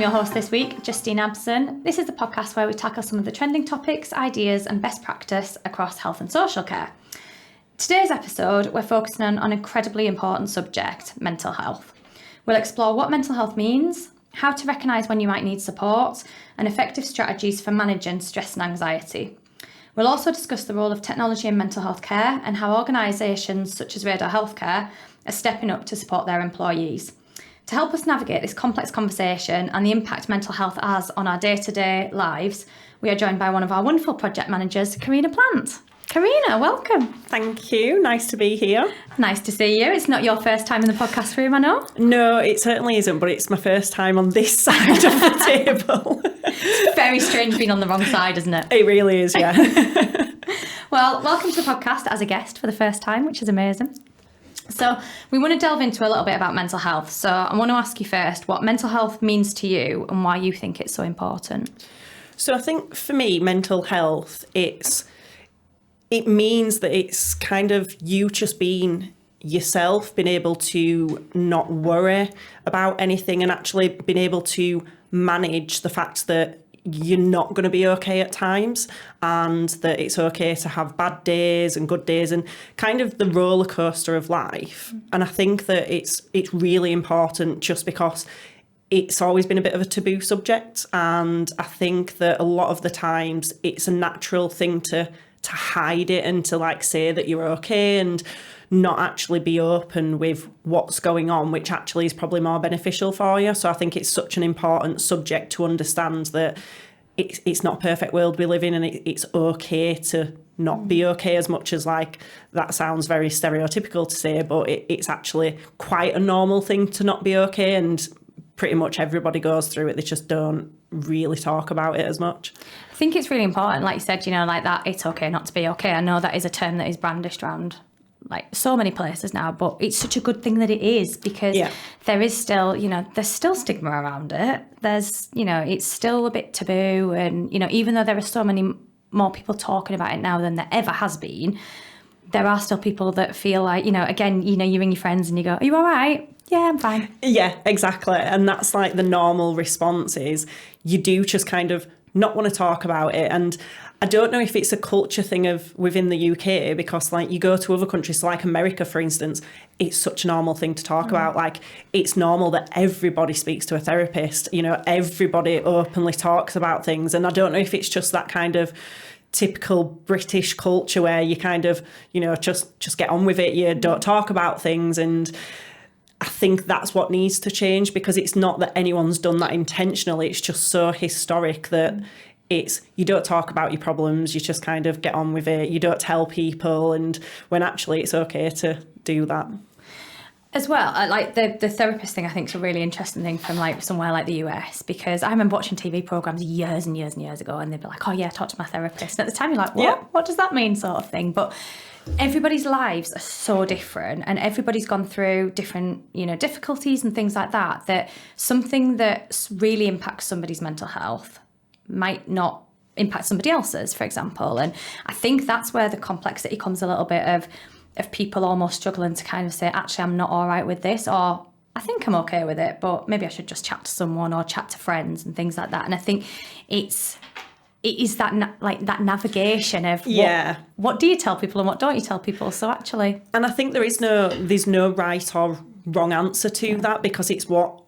your host this week, Justine Abson. This is the podcast where we tackle some of the trending topics, ideas and best practice across health and social care. Today's episode, we're focusing on an incredibly important subject, mental health. We'll explore what mental health means, how to recognise when you might need support, and effective strategies for managing stress and anxiety. We'll also discuss the role of technology in mental health care and how organisations such as Radar Healthcare are stepping up to support their employees. To help us navigate this complex conversation and the impact mental health has on our day-to-day lives, we are joined by one of our wonderful project managers, Corrina Plant. Corrina, welcome. Thank you. Nice to be here. Nice to see you. It's not your first time in the podcast room, I know. No, it certainly isn't, but it's my first time on this side of the table. It's very strange being on the wrong side, isn't it? It really is, yeah. Well, welcome to the podcast as a guest for the first time, which is amazing. So we want to delve into a little bit about mental health. So I want to ask you first what mental health means to you and why you think it's so important. So I think for me, mental health, it means that it's kind of you just being yourself, being able to not worry about anything and actually being able to manage the fact that you're not going to be okay at times and that it's okay to have bad days and good days and kind of the roller coaster of life. And I think that it's really important just because it's always been a bit of a taboo subject. And I think that a lot of the times it's a natural thing to hide it and to like say that you're okay and not actually be open with what's going on, which actually is probably more beneficial for you. So I think it's such an important subject to understand that it's not a perfect world we live in and it's okay to not be okay, as much as like that sounds very stereotypical to say, but it's actually quite a normal thing to not be okay, and pretty much everybody goes through it. They just don't really talk about it as much. I think it's really important, like you said, like that it's okay not to be okay. I know that is a term that is brandished around like so many places now, but it's such a good thing that it is, because there is still, there's still stigma around it. There's, it's still a bit taboo. And, even though there are so many more people talking about it now than there ever has been, there are still people that feel like, again, you ring your friends and you go, are you all right? Yeah, I'm fine. Yeah, exactly. And that's like the normal response is you do just kind of not want to talk about it. And I don't know if it's a culture thing of within the UK, because like you go to other countries, so like America, for instance, it's such a normal thing to talk about. Like it's normal that everybody speaks to a therapist, everybody openly talks about things. And I don't know if it's just that kind of typical British culture where you kind of, just get on with it. You don't talk about things. And I think that's what needs to change, because it's not that anyone's done that intentionally. It's just so historic that you don't talk about your problems, you just kind of get on with it. You don't tell people, and when actually it's okay to do that. As well, like the therapist thing, I think is a really interesting thing from like somewhere like the US, because I remember watching TV programs years and years and years ago, and they'd be like, oh yeah, talk to my therapist. And at the time you're like, what? Yeah. What does that mean, sort of thing? But everybody's lives are so different, and everybody's gone through different, difficulties and things like that, that something that really impacts somebody's mental health might not impact somebody else's, for example. And I think that's where the complexity comes a little bit of people almost struggling to kind of say, actually, I'm not all right with this, or I think I'm okay with it, but maybe I should just chat to someone or chat to friends and things like that. And I think it is that that navigation of what do you tell people and what don't you tell people? So actually, and I think there's no right or wrong answer to that, because it's what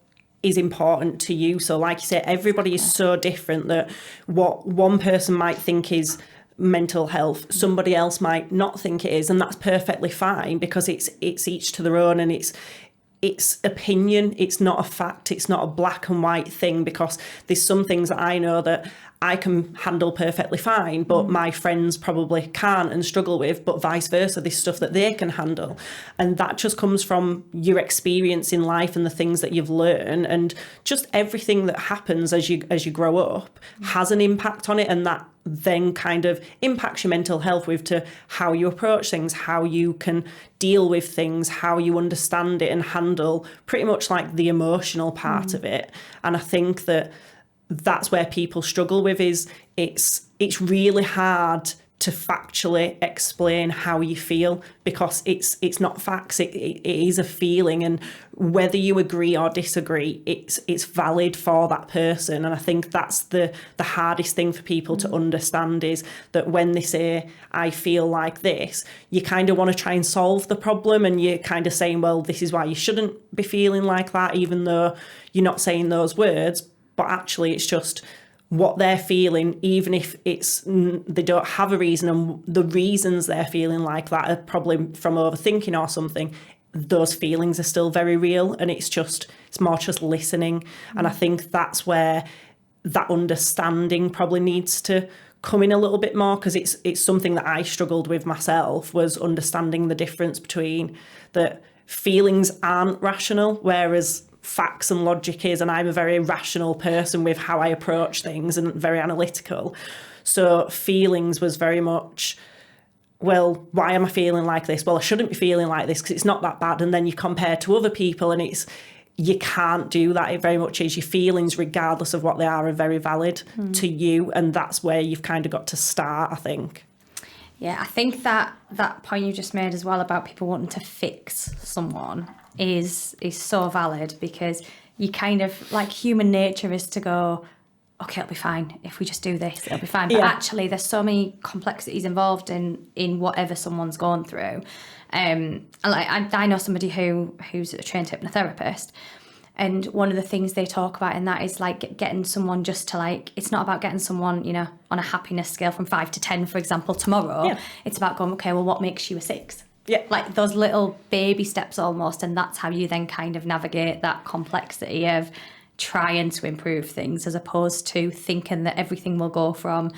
is important to you. So like you say, everybody is so different that what one person might think is mental health, somebody else might not think it is, and that's perfectly fine, because it's each to their own, and it's opinion. It's not a fact. It's not a black and white thing, because there's some things that I know that I can handle perfectly fine, but my friends probably can't and struggle with, but vice versa, there's stuff that they can handle. And that just comes from your experience in life and the things that you've learned, and just everything that happens as you grow up has an impact on it, and that then kind of impacts your mental health with to how you approach things, how you can deal with things, how you understand it and handle pretty much like the emotional part of it. And I think that that's where people struggle with is it's really hard to factually explain how you feel, because it's not facts, it is a feeling, and whether you agree or disagree, it's valid for that person. And I think that's the hardest thing for people to understand, is that when they say I feel like this, you kind of want to try and solve the problem, and you're kind of saying, well, this is why you shouldn't be feeling like that, even though you're not saying those words. But actually it's just what they're feeling, even if they don't have a reason, and the reasons they're feeling like that are probably from overthinking or something, those feelings are still very real, and it's more just listening. And I think that's where that understanding probably needs to come in a little bit more, because it's something that I struggled with myself, was understanding the difference between that feelings aren't rational, whereas facts and logic is, and I'm a very rational person with how I approach things and very analytical. So feelings was very much, well, why am I feeling like this? Well, I shouldn't be feeling like this because it's not that bad. And then you compare to other people, and you can't do that. It very much is, your feelings, regardless of what they are very valid to you. And that's where you've kind of got to start, I think. Yeah, I think that point you just made as well about people wanting to fix someone is so valid, because you kind of, like, human nature is to go, okay, it'll be fine if we just do this, it'll be fine. But actually there's so many complexities involved in whatever someone's gone through. I know somebody who's a trained hypnotherapist, and one of the things they talk about in that is like getting someone just to, like, it's not about getting someone, you know, on a happiness scale from 5 to 10, for example, tomorrow. Yeah. It's about going, okay, well, what makes you a 6? Yeah. Like those little baby steps almost, and that's how you then kind of navigate that complexity of trying to improve things, as opposed to thinking that everything will go from,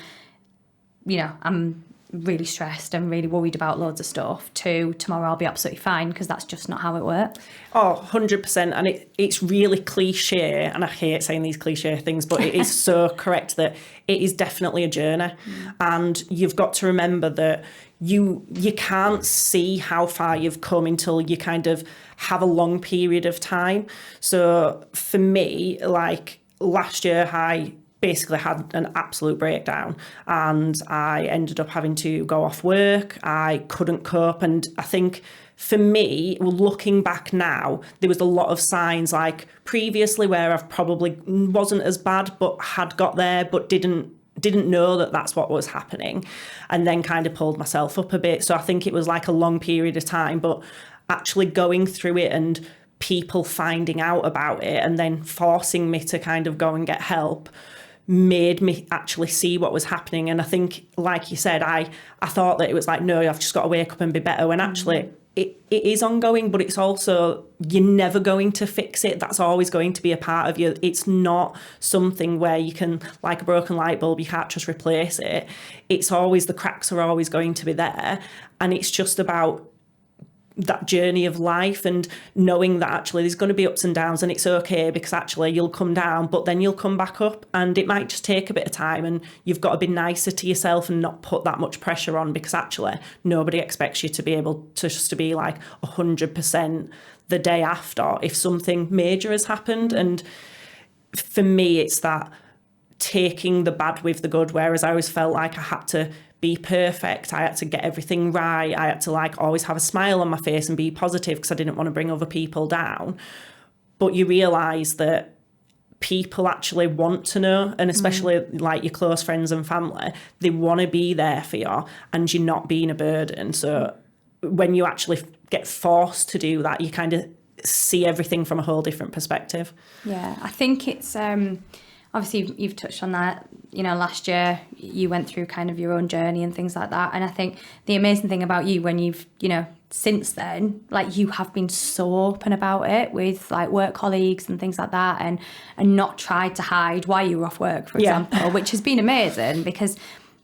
you know, I'm really stressed and really worried about loads of stuff, to tomorrow I'll be absolutely fine, because that's just not how it works. Oh, 100%. And it's really cliche, and I hate saying these cliche things, but it is so correct that it is definitely a journey. And you've got to remember that you can't see how far you've come until you kind of have a long period of time. So for me, like last year, I basically had an absolute breakdown, and I ended up having to go off work. I couldn't cope. And I think for me, looking back now, there was a lot of signs like previously where I've probably wasn't as bad, but had got there, but didn't know that that's what was happening, and then kind of pulled myself up a bit. So I think it was like a long period of time, but actually going through it and people finding out about it and then forcing me to kind of go and get help made me actually see what was happening. And I think, like you said, I thought that it was like, no, I've just got to wake up and be better, when actually it is ongoing, but it's also, you're never going to fix it. That's always going to be a part of you. It's not something where you can, like a broken light bulb, you can't just replace it. It's always, the cracks are always going to be there. And it's just about that journey of life, and knowing that actually there's going to be ups and downs, and it's okay, because actually you'll come down, but then you'll come back up, and it might just take a bit of time, and you've got to be nicer to yourself and not put that much pressure on, because actually nobody expects you to be able to just to be like 100% the day after if something major has happened. And for me, it's that taking the bad with the good, whereas I always felt like I had to be perfect. I had to get everything right. I had to like always have a smile on my face and be positive, because I didn't want to bring other people down. But you realise that people actually want to know, and especially like your close friends and family, they want to be there for you, and you're not being a burden. So when you actually get forced to do that, you kind of see everything from a whole different perspective. Yeah, I think it's obviously you've touched on that, you know, last year you went through kind of your own journey and things like that. And I think the amazing thing about you, when you've, you know, since then, like, you have been so open about it with like work colleagues and things like that, and not tried to hide why you were off work, for example, which has been amazing, because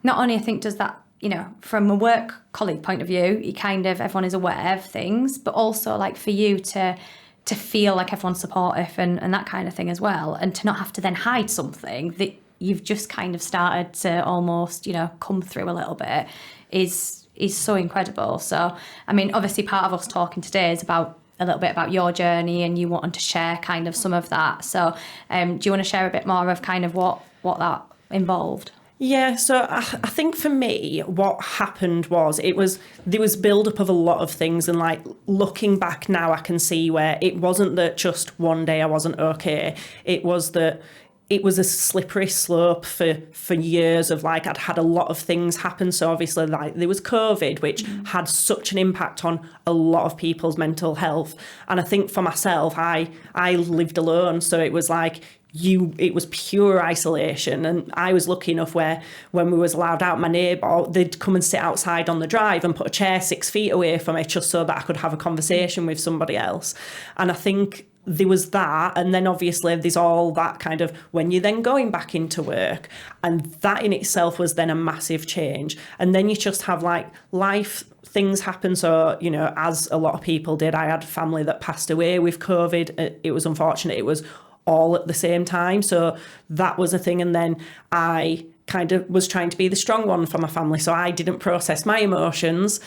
not only I think does that, you know, from a work colleague point of view, you kind of, everyone is aware of things, but also like for you to feel like everyone's supportive and that kind of thing as well, and to not have to then hide something that you've just kind of started to almost, you know, come through a little bit is so incredible. So, I mean, obviously part of us talking today is about a little bit about your journey, and you wanting to share kind of some of that. So do you want to share a bit more of kind of what that involved? Yeah, so I think for me, what happened was there was build-up of a lot of things, and like looking back now, I can see where it wasn't that just one day I wasn't okay. It was that it was a slippery slope for years of like I'd had a lot of things happen. So obviously like there was COVID, which had such an impact on a lot of people's mental health. And I think for myself, I lived alone, so it was like it was pure isolation. And I was lucky enough where when we was allowed out, my neighbour, they'd come and sit outside on the drive and put a chair 6 feet away from me just so that I could have a conversation with somebody else. And I think there was that, and then obviously there's all that kind of when you're then going back into work, and that in itself was then a massive change. And then you just have like life things happen. So, you know, as a lot of people did, I had family that passed away with COVID. It was unfortunate. It was all at the same time. So that was a thing. And then I kind of was trying to be the strong one for my family. So I didn't process my emotions,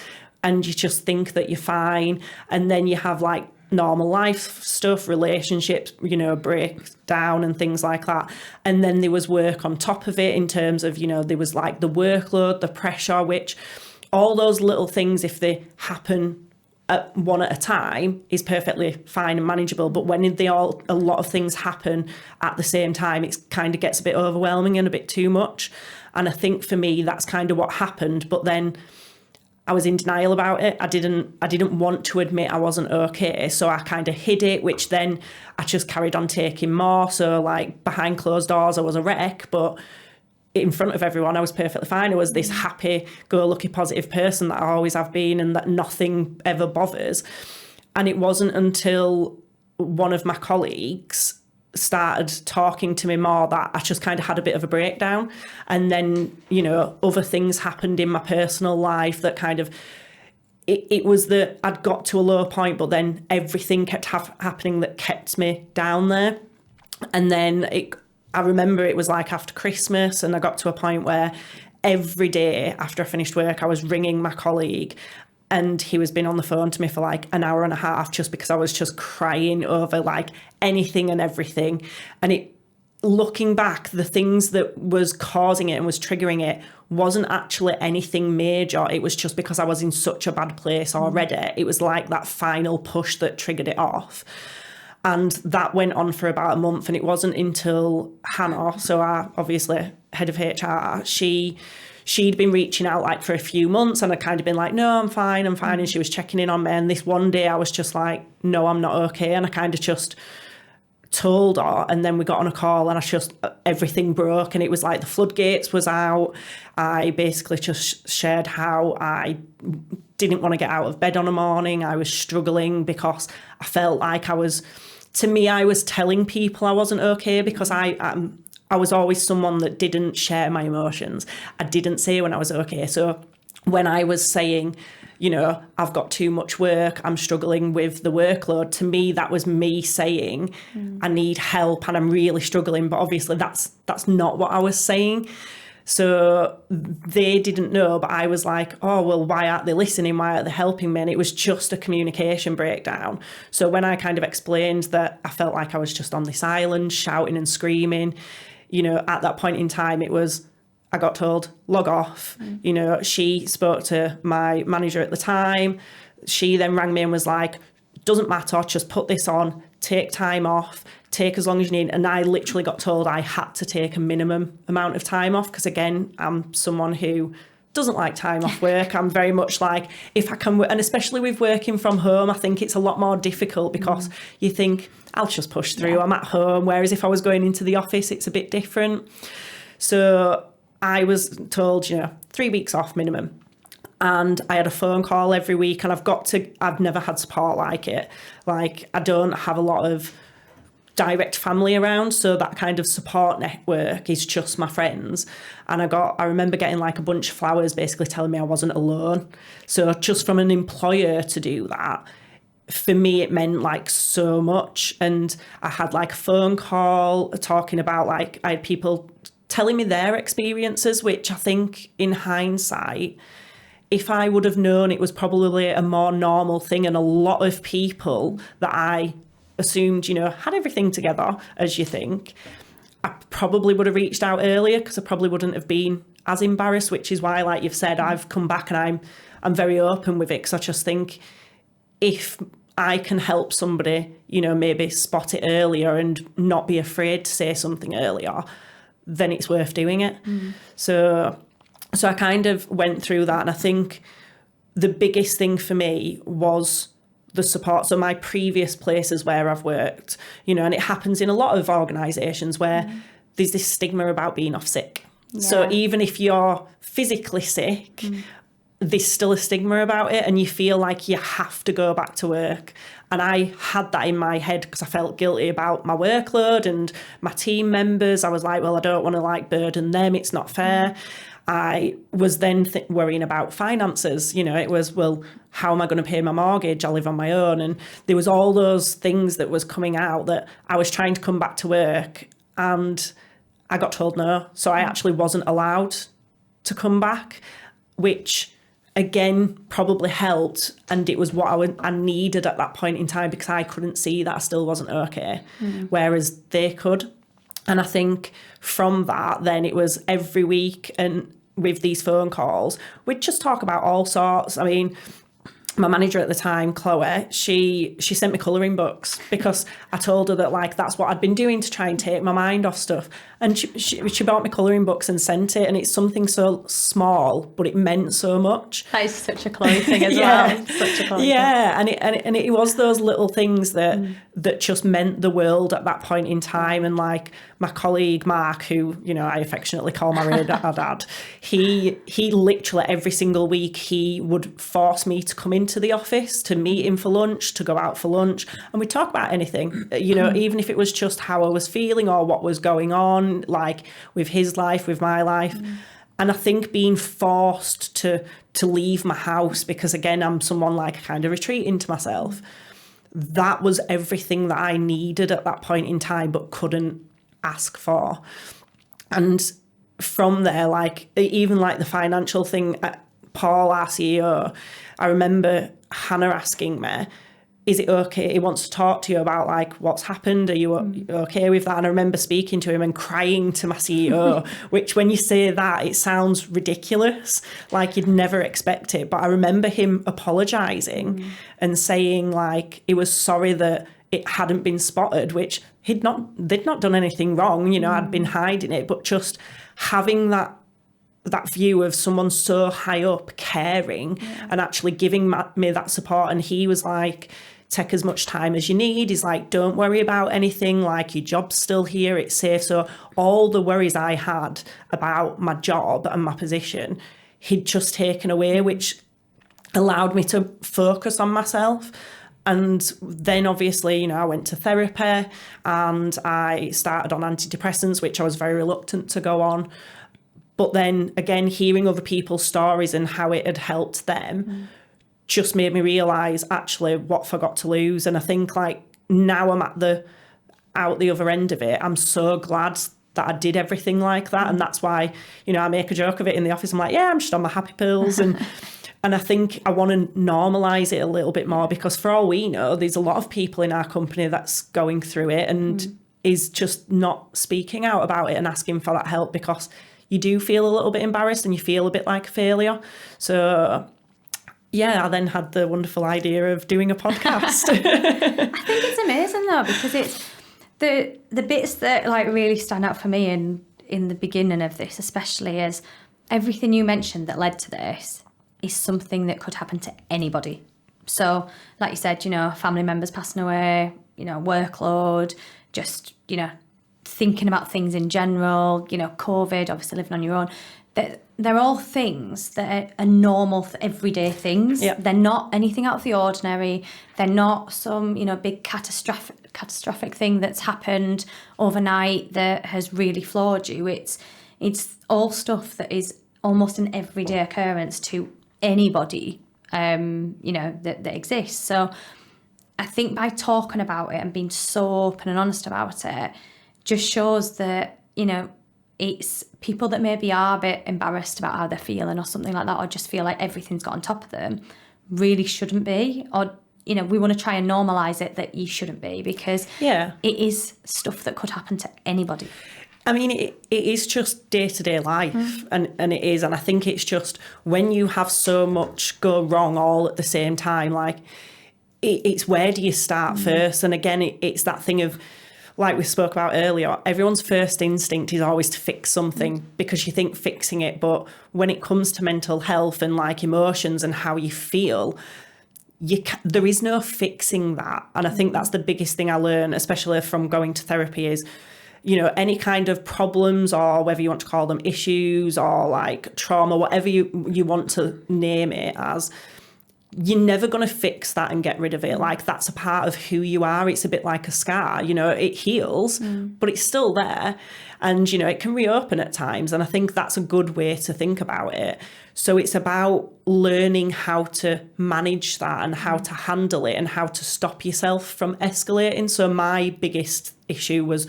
and you just think that you're fine. And then you have like normal life stuff, relationships, you know, break down and things like that. And then there was work on top of it in terms of, you know, there was like the workload, the pressure, which all those little things, if they happen one at a time, is perfectly fine and manageable. But when a lot of things happen at the same time, it kind of gets a bit overwhelming and a bit too much. And I think for me, that's kind of what happened. But then I was in denial about it. I didn't want to admit I wasn't okay. So I kind of hid it, which then I just carried on taking more. So like behind closed doors, I was a wreck, but in front of everyone, I was perfectly fine. I was this happy, go-lucky, positive person that I always have been, and that nothing ever bothers. And it wasn't until one of my colleagues started talking to me more that I just kind of had a bit of a breakdown. And then, you know, other things happened in my personal life that kind of, it was that I'd got to a low point, but then everything kept happening that kept me down there. And then I remember it was like after Christmas, and I got to a point where every day after I finished work, I was ringing my colleague, and he was been on the phone to me for like an hour and a half just because I was just crying over like anything and everything. And looking back, the things that was causing it and was triggering it wasn't actually anything major. It was just because I was in such a bad place already. It was like that final push that triggered it off. And that went on for about a month. And it wasn't until Hannah, so our obviously head of HR, she'd been reaching out like for a few months, and I'd kind of been like, no, I'm fine. And she was checking in on me. And this one day I was just like, no, I'm not okay. And I kind of just told her, and then we got on a call, and everything broke, and it was like the floodgates was out. I basically just shared how I didn't want to get out of bed on a morning. I was struggling because I felt like I was telling people I wasn't okay, because I was always someone that didn't share my emotions. I didn't say when I was okay. So when I was saying, you know, I've got too much work, I'm struggling with the workload, to me, that was me saying, I need help and I'm really struggling. But obviously that's not what I was saying. So they didn't know, but I was like, oh, well, why aren't they listening? Why aren't they helping me? And it was just a communication breakdown. So when I kind of explained that I felt like I was just on this island, shouting and screaming, you know, at that point in time, I got told, log off. You know, she spoke to my manager at the time. She then rang me and was like, doesn't matter, just put this on, take time off, take as long as you need. And I literally got told I had to take a minimum amount of time off, because again, I'm someone who doesn't like time off work. I'm very much like, if I can, and especially with working from home, I think it's a lot more difficult because you think, I'll just push through, I'm at home. Whereas if I was going into the office, it's a bit different. So I was told, you know, 3 weeks off minimum. And I had a phone call every week, and I've never had support like it. Like, I don't have a lot of direct family around, so that kind of support network is just my friends. And I remember getting like a bunch of flowers basically telling me I wasn't alone. So just from an employer to do that, for me, it meant like so much. And I had like a phone call talking about, like, I had people telling me their experiences, which I think in hindsight, if I would have known it was probably a more normal thing, and a lot of people that I assumed, you know, had everything together, as you think, I probably would have reached out earlier because I probably wouldn't have been as embarrassed, which is why, like you've said, I've come back and I'm very open with it, because I just think if I can help somebody, you know, maybe spot it earlier and not be afraid to say something earlier, then it's worth doing it. So I kind of went through that, and I think the biggest thing for me was the support. So my previous places where I've worked, you know, and it happens in a lot of organisations where there's this stigma about being off sick. Yeah. So even if you're physically sick, there's still a stigma about it, and you feel like you have to go back to work. And I had that in my head because I felt guilty about my workload and my team members. I was like, well, I don't want to like burden them. It's not fair. I was then worrying about finances. You know, it was, well, how am I going to pay my mortgage? I live on my own. And there was all those things that was coming out that I was trying to come back to work, and I got told no. So I actually wasn't allowed to come back, which again probably helped, and it was what I needed at that point in time, because I couldn't see that I still wasn't okay, whereas they could. And I think from that, then it was every week, and with these phone calls, we'd just talk about all sorts. I mean, my manager at the time, Chloe, she sent me colouring books because I told her that, like, that's what I'd been doing to try and take my mind off stuff. And she bought me colouring books and sent it, and it's something so small, but it meant so much. That is such a Chloe thing as well. Such a Chloe thing. And it was those little things that just meant the world at that point in time. And like my colleague Mark, who, you know, I affectionately call my dad, he literally every single week he would force me to come into the office, to meet him for lunch, to go out for lunch, and we'd talk about anything, you know, even if it was just how I was feeling or what was going on, like with his life, with my life. And I think being forced to leave my house, because again, I'm someone like I kind of retreat into myself, that was everything that I needed at that point in time, but couldn't ask for. And from there, like even like the financial thing, Paul, our CEO, I remember Hannah asking me, is it okay? He wants to talk to you about like what's happened. Are you okay with that? And I remember speaking to him and crying to my CEO, which when you say that, it sounds ridiculous. Like you'd never expect it. But I remember him apologising and saying like he was sorry that it hadn't been spotted, which they'd not done anything wrong. You know, I'd been hiding it, but just having that view of someone so high up caring and actually giving me that support. And he was like, take as much time as you need. He's like, don't worry about anything, like your job's still here, it's safe. So all the worries I had about my job and my position, he'd just taken away, which allowed me to focus on myself. And then obviously, you know, I went to therapy and I started on antidepressants, which I was very reluctant to go on. But then again, hearing other people's stories and how it had helped them just made me realise actually what I forgot to lose. And I think like now I'm out the other end of it, I'm so glad that I did everything like that. And that's why, you know, I make a joke of it in the office. I'm like, yeah, I'm just on my happy pills. And I think I want to normalise it a little bit more, because for all we know, there's a lot of people in our company that's going through it and is just not speaking out about it and asking for that help, because you do feel a little bit embarrassed and you feel a bit like a failure. So yeah, I then had the wonderful idea of doing a podcast. I think it's amazing though, because it's the bits that like really stand out for me in the beginning of this, especially, is everything you mentioned that led to this is something that could happen to anybody. So like you said, you know, family members passing away, you know, workload, just, you know, thinking about things in general, you know, COVID, obviously living on your own. They're all things that are normal, everyday things. Yep. They're not anything out of the ordinary. They're not some, you know, big catastrophic thing that's happened overnight that has really floored you. It's all stuff that is almost an everyday occurrence to anybody, you know, that exists. So I think by talking about it and being so open and honest about it just shows that, you know, it's people that maybe are a bit embarrassed about how they're feeling or something like that, or just feel like everything's got on top of them, really shouldn't be. Or, you know, we want to try and normalise it that you shouldn't be, because it is stuff that could happen to anybody. I mean, it is just day-to-day life, and it is. And I think it's just when you have so much go wrong all at the same time, like, it's where do you start first? And again, it's that thing of, like we spoke about earlier, everyone's first instinct is always to fix something because you think fixing it. But when it comes to mental health and like emotions and how you feel, there is no fixing that. And I think that's the biggest thing I learned, especially from going to therapy, is, you know, any kind of problems, or whether you want to call them issues or like trauma, whatever you want to name it as, you're never going to fix that and get rid of it. Like, that's a part of who you are. It's a bit like a scar, you know, it heals, but it's still there. And, you know, it can reopen at times. And I think that's a good way to think about it. So it's about learning how to manage that and how to handle it and how to stop yourself from escalating. So my biggest issue was,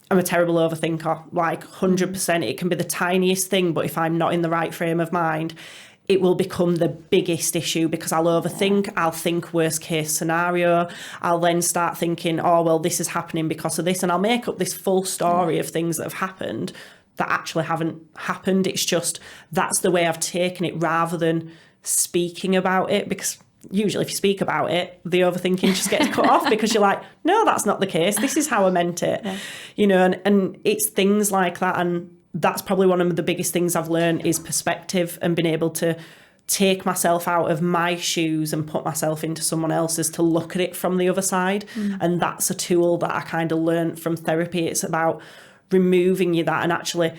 I'm a terrible overthinker, like 100%. It can be the tiniest thing, but if I'm not in the right frame of mind, it will become the biggest issue because I'll overthink. I'll think worst case scenario. I'll then start thinking, oh, well, this is happening because of this. And I'll make up this full story of things that have happened that actually haven't happened. It's just, that's the way I've taken it rather than speaking about it, because usually if you speak about it, the overthinking just gets cut off because you're like, no, that's not the case. This is how I meant it. Yeah. You know, and it's things like that. And that's probably one of the biggest things I've learned is perspective, and being able to take myself out of my shoes and put myself into someone else's to look at it from the other side. And that's a tool that I kind of learned from therapy. It's about removing you that and actually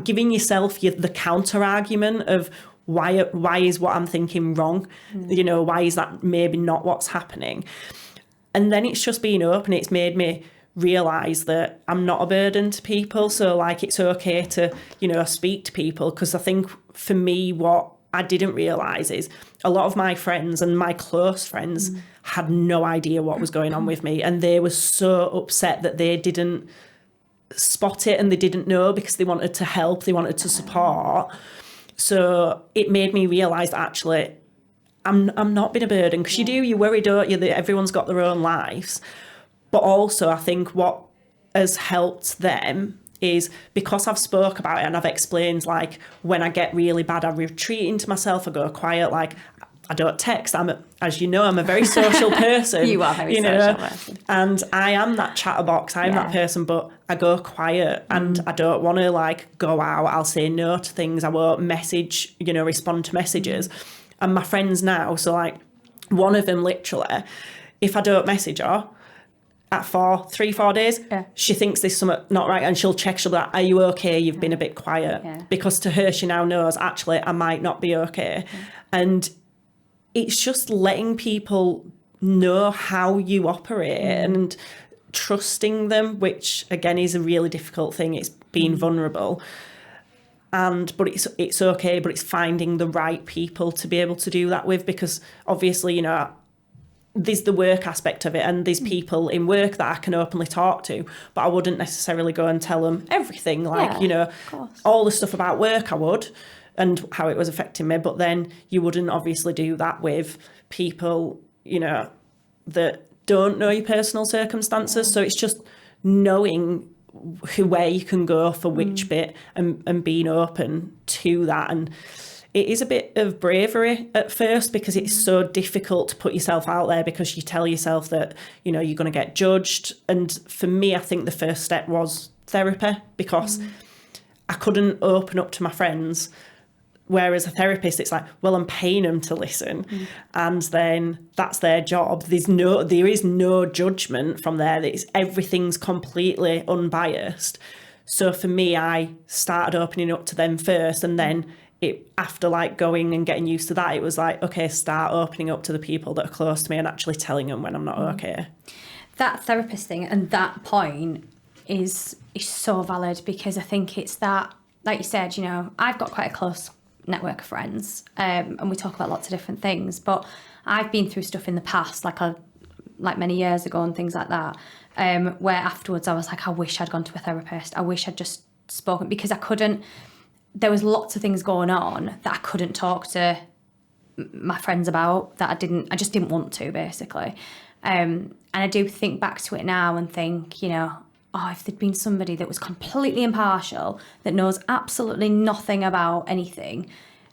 giving yourself the counter argument of why is what I'm thinking wrong? You know, why is that maybe not what's happening? And then it's just being open. It's made me realise that I'm not a burden to people. So like, it's okay to, you know, speak to people, because I think for me, what I didn't realise is a lot of my friends and my close friends had no idea what was going on with me, and they were so upset that they didn't spot it and they didn't know, because they wanted to help, they wanted to support. So it made me realise that actually I'm not being a burden, because you worry, don't you, that everyone's got their own lives. But also I think what has helped them is because I've spoke about it and I've explained, like, when I get really bad, I retreat into myself, I go quiet, like, I don't text. As you know, I'm a very social person. You are very social person. And I am that chatterbox, I'm that person, but I go quiet and I don't want to like go out. I'll say no to things. I won't message, you know, respond to messages. And my friends now, so like one of them literally, if I don't message her, at 3-4 days, she thinks there's something not right, and she'll check, she'll be like, are you okay? You've been a bit quiet. Because to her, she now knows, actually, I might not be okay. And it's just letting people know how you operate and trusting them, which again is a really difficult thing. It's being vulnerable. But it's okay, but it's finding the right people to be able to do that with, because obviously, you know, there's the work aspect of it, and there's people in work that I can openly talk to, but I wouldn't necessarily go and tell them everything, like, you know, all the stuff about work I would, and how it was affecting me. But then you wouldn't obviously do that with people, you know, that don't know your personal circumstances. So it's just knowing where you can go for which bit, and being open to that. And it is a bit of bravery at first, because it's so difficult to put yourself out there, because you tell yourself that, you know, you're going to get judged. And for me, I think the first step was therapy, because I couldn't open up to my friends. Whereas a therapist, it's like, well, I'm paying them to listen, and then that's their job. There is no judgment from there. Everything's completely unbiased. So for me, I started opening up to them first, and then after like going and getting used to that, it was like, okay, start opening up to the people that are close to me and actually telling them when I'm not okay. That therapist thing and that point is so valid, because I think it's that, like you said, you know, I've got quite a close network of friends, and we talk about lots of different things, but I've been through stuff in the past, like many years ago and things like that, where afterwards I was like, I wish I'd gone to a therapist. I wish I'd just spoken, because I couldn't. There was lots of things going on that I couldn't talk to my friends about, that I just didn't want to, basically. And I do think back to it now and think, you know, oh, if there'd been somebody that was completely impartial, that knows absolutely nothing about anything,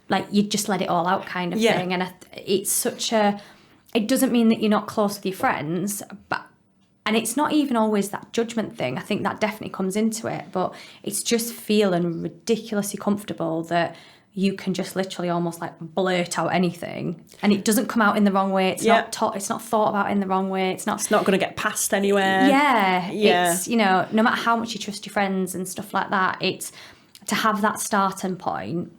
like you'd just let it all out kind of thing. And it's such a, it doesn't mean that you're not close with your friends, but, and it's not even always that judgment thing. I think that definitely comes into it, but it's just feeling ridiculously comfortable that you can just literally almost like blurt out anything, and it doesn't come out in the wrong way. It's not it's not thought about in the wrong way. It's not going to get passed anywhere. It's, you know, no matter how much you trust your friends and stuff like that, it's to have that starting point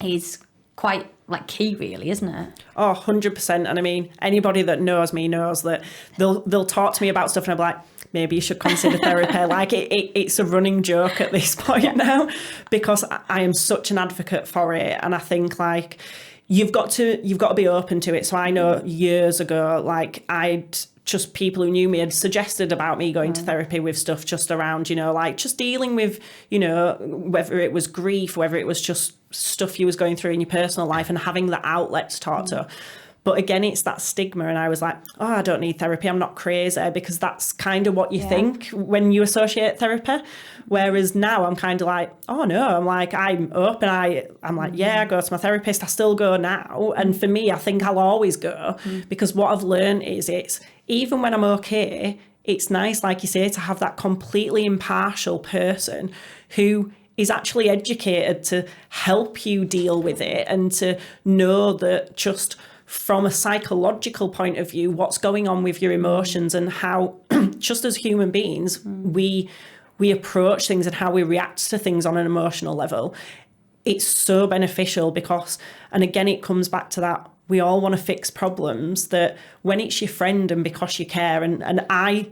is quite like key, really, isn't it? Oh, 100%. And I mean, anybody that knows me knows that they'll talk to me about stuff and I'll be like, maybe you should consider therapy. Like it's a running joke at this point now, because I am such an advocate for it. And I think like you've got to be open to it. So I know years ago, like just people who knew me had suggested about me going to therapy with stuff just around, you know, like just dealing with, you know, whether it was grief, whether it was just stuff you was going through in your personal life, and having the outlet to talk to. But again, it's that stigma. And I was like, oh, I don't need therapy. I'm not crazy, because that's kind of what you think when you associate therapy. Whereas now I'm kind of like, oh no, I'm like, I'm open. I'm like, yeah, I go to my therapist. I still go now. And for me, I think I'll always go, because what I've learned is it's, even when I'm okay, it's nice, like you say, to have that completely impartial person who is actually educated to help you deal with it, and to know that just from a psychological point of view, what's going on with your emotions, and how just as human beings, we approach things and how we react to things on an emotional level. It's so beneficial because, and again, it comes back to that, we all want to fix problems, that when it's your friend and because you care, and I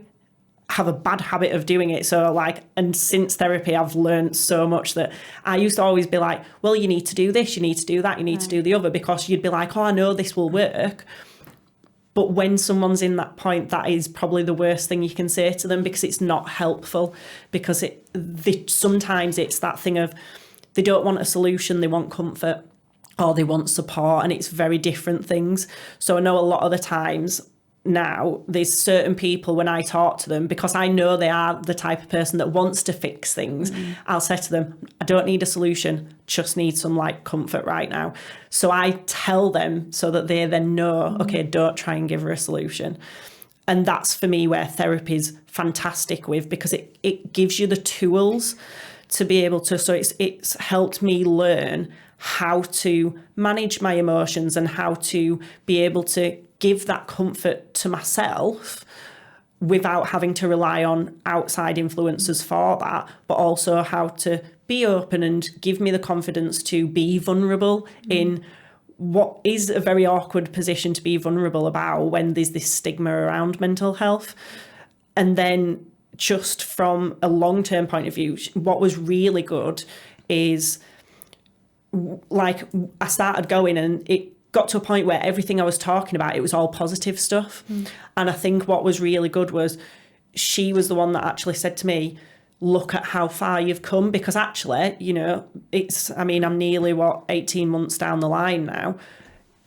have a bad habit of doing it. So like, and since therapy, I've learned so much that I used to always be like, well, you need to do this, you need to do that, you need to do the other, because you'd be like, oh, I know this will work. But when someone's in that point, that is probably the worst thing you can say to them, because it's not helpful, because sometimes it's that thing of, they don't want a solution, they want comfort, or they want support, and it's very different things. So I know a lot of the times now, there's certain people, when I talk to them, because I know they are the type of person that wants to fix things, I'll say to them, I don't need a solution, just need some like comfort right now. So I tell them so that they then know, okay, don't try and give her a solution. And that's for me where therapy is fantastic with, because it gives you the tools to be able to, so it's helped me learn how to manage my emotions and how to be able to give that comfort to myself without having to rely on outside influences for that, but also how to be open and give me the confidence to be vulnerable in what is a very awkward position to be vulnerable about when there's this stigma around mental health. And then just from a long-term point of view, what was really good is like I started going, and it got to a point where everything I was talking about, it was all positive stuff. And I think what was really good was she was the one that actually said to me, look at how far you've come, because actually, you know, I'm nearly 18 months down the line now.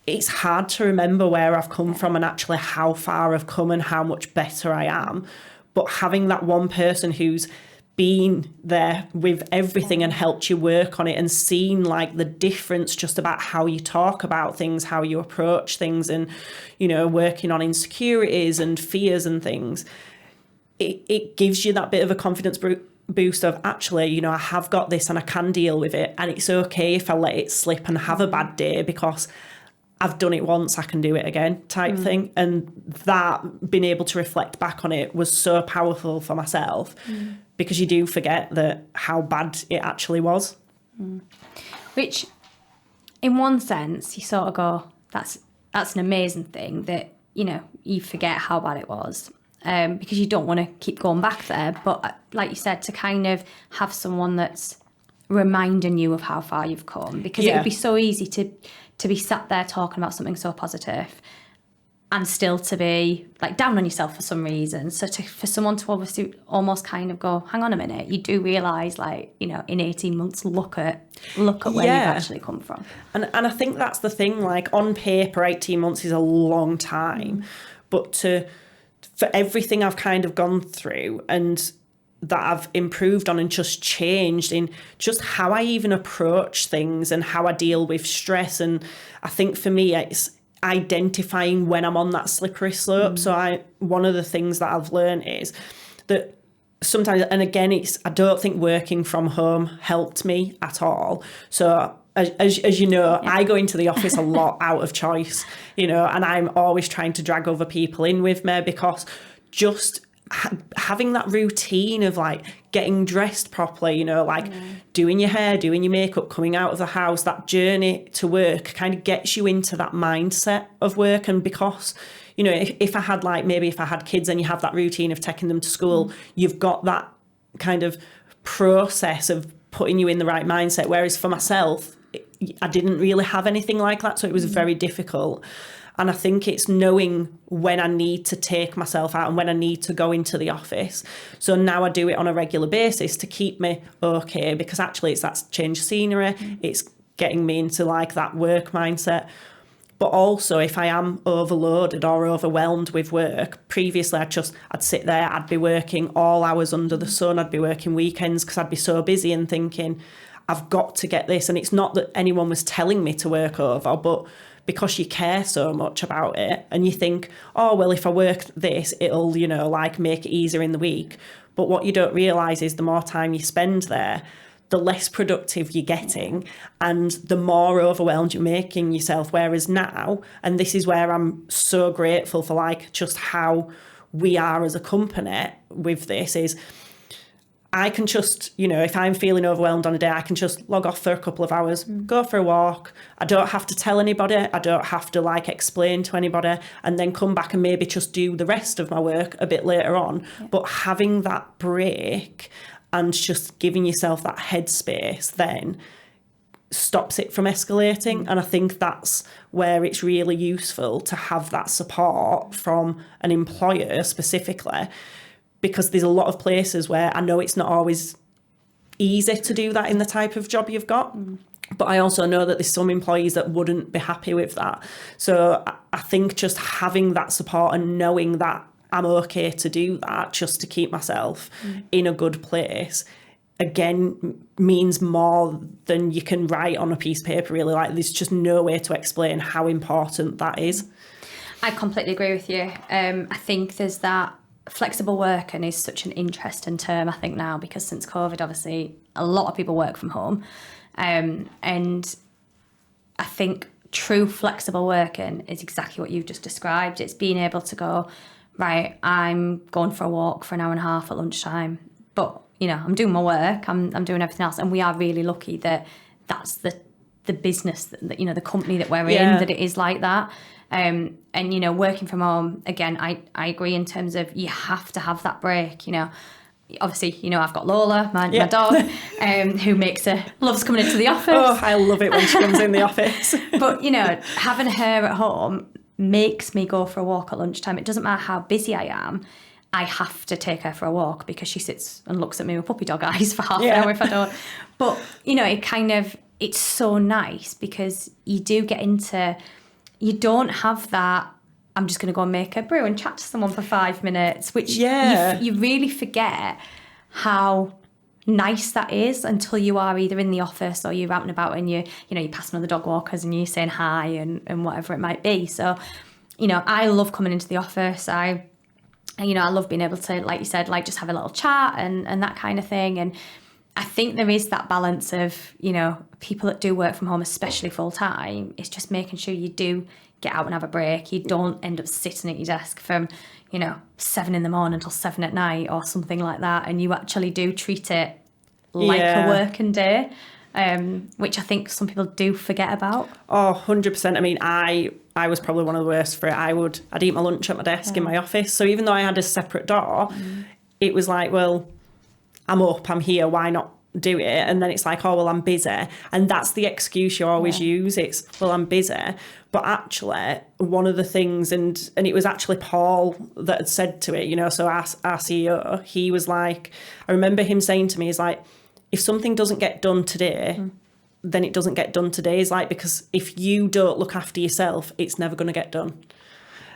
It's hard to remember where I've come from and actually how far I've come and how much better I am. But having that one person who's been there with everything and helped you work on it, and seen like the difference just about how you talk about things, how you approach things, and, you know, working on insecurities and fears and things, it gives you that bit of a confidence boost of, actually, you know, I have got this and I can deal with it, and it's okay if I let it slip and have a bad day, because I've done it once, I can do it again type thing. And that, being able to reflect back on it, was so powerful for myself, because you do forget that how bad it actually was. Which, in one sense, you sort of go, that's an amazing thing that, you know, you forget how bad it was, because you don't want to keep going back there. But like you said, to kind of have someone that's reminding you of how far you've come, because it would be so easy to be sat there talking about something so positive and still to be like down on yourself for some reason. So for someone to obviously almost kind of go, hang on a minute, you do realise, like, you know, in 18 months, look at where you've actually come from. And I think that's the thing, like on paper, 18 months is a long time, but for everything I've kind of gone through, and that I've improved on and just changed in just how I even approach things and how I deal with stress. And I think for me, it's identifying when I'm on that slippery slope. So one of the things that I've learned is that sometimes, and again, I don't think working from home helped me at all. So as you know, I go into the office a lot out of choice, and I'm always trying to drag other people in with me, because just having that routine of like getting dressed properly, doing your hair, doing your makeup, coming out of the house, that journey to work kind of gets you into that mindset of work. And because, if I had kids and you have that routine of taking them to school, you've got that kind of process of putting you in the right mindset. Whereas for myself, I didn't really have anything like that. So it was very difficult. And I think it's knowing when I need to take myself out and when I need to go into the office. So now I do it on a regular basis to keep me okay, because actually it's that change of scenery. It's getting me into like that work mindset. But also if I am overloaded or overwhelmed with work, previously I'd sit there, I'd be working all hours under the sun. I'd be working weekends because I'd be so busy and thinking, I've got to get this. And it's not that anyone was telling me to work over, but because you care so much about it and you think, oh, well, if I work this, it'll, make it easier in the week. But what you don't realise is the more time you spend there, the less productive you're getting and the more overwhelmed you're making yourself. Whereas now, and this is where I'm so grateful for like just how we are as a company with this, is I can just, if I'm feeling overwhelmed on a day, I can just log off for a couple of hours, go for a walk. I don't have to tell anybody. I don't have to explain to anybody, and then come back and maybe just do the rest of my work a bit later on. Yeah. But having that break and just giving yourself that headspace then stops it from escalating. And I think that's where it's really useful to have that support from an employer specifically, because there's a lot of places where I know it's not always easy to do that in the type of job you've got. But I also know that there's some employees that wouldn't be happy with that. So I think just having that support and knowing that I'm okay to do that just to keep myself in a good place, again, means more than you can write on a piece of paper, really. Like, there's just no way to explain how important that is. I completely agree with you. I think there's that flexible working is such an interesting term, I think, now, because since COVID, obviously, a lot of people work from home. And I think true flexible working is exactly what you've just described. It's being able to go, right, I'm going for a walk for an hour and a half at lunchtime, but, I'm doing my work, I'm doing everything else. And we are really lucky that that's the business, that the company that we're in, that it is like that. And, working from home, again, I agree in terms of you have to have that break, Obviously, I've got Lola, my dog, who loves coming into the office. Oh, I love it when she comes in the office. But, having her at home makes me go for a walk at lunchtime. It doesn't matter how busy I am. I have to take her for a walk because she sits and looks at me with puppy dog eyes for half an hour if I don't. But, it's so nice because you do get into... You don't have that, I'm just going to go and make a brew and chat to someone for 5 minutes, which you really forget how nice that is until you are either in the office or you're out and about and you're passing other dog walkers and you're saying hi and whatever it might be. So, I love coming into the office. I love being able to, like you said, just have a little chat and that kind of thing. And I think there is that balance of, people that do work from home, especially full time, it's just making sure you do get out and have a break. You don't end up sitting at your desk from, 7 a.m. until 7 p.m. or something like that. And you actually do treat it like a working day, which I think some people do forget about. Oh, 100%. I mean, I was probably one of the worst for it. I'd eat my lunch at my desk in my office. So even though I had a separate door, it was like, well, I'm up, I'm here, why not do it? And then it's like, oh, well, I'm busy. And that's the excuse you always use. It's, well, I'm busy. But actually, one of the things, and it was actually Paul that had said to it, so our CEO, he was like, I remember him saying to me, he's like, if something doesn't get done today, then it doesn't get done today. It's like, because if you don't look after yourself, it's never going to get done.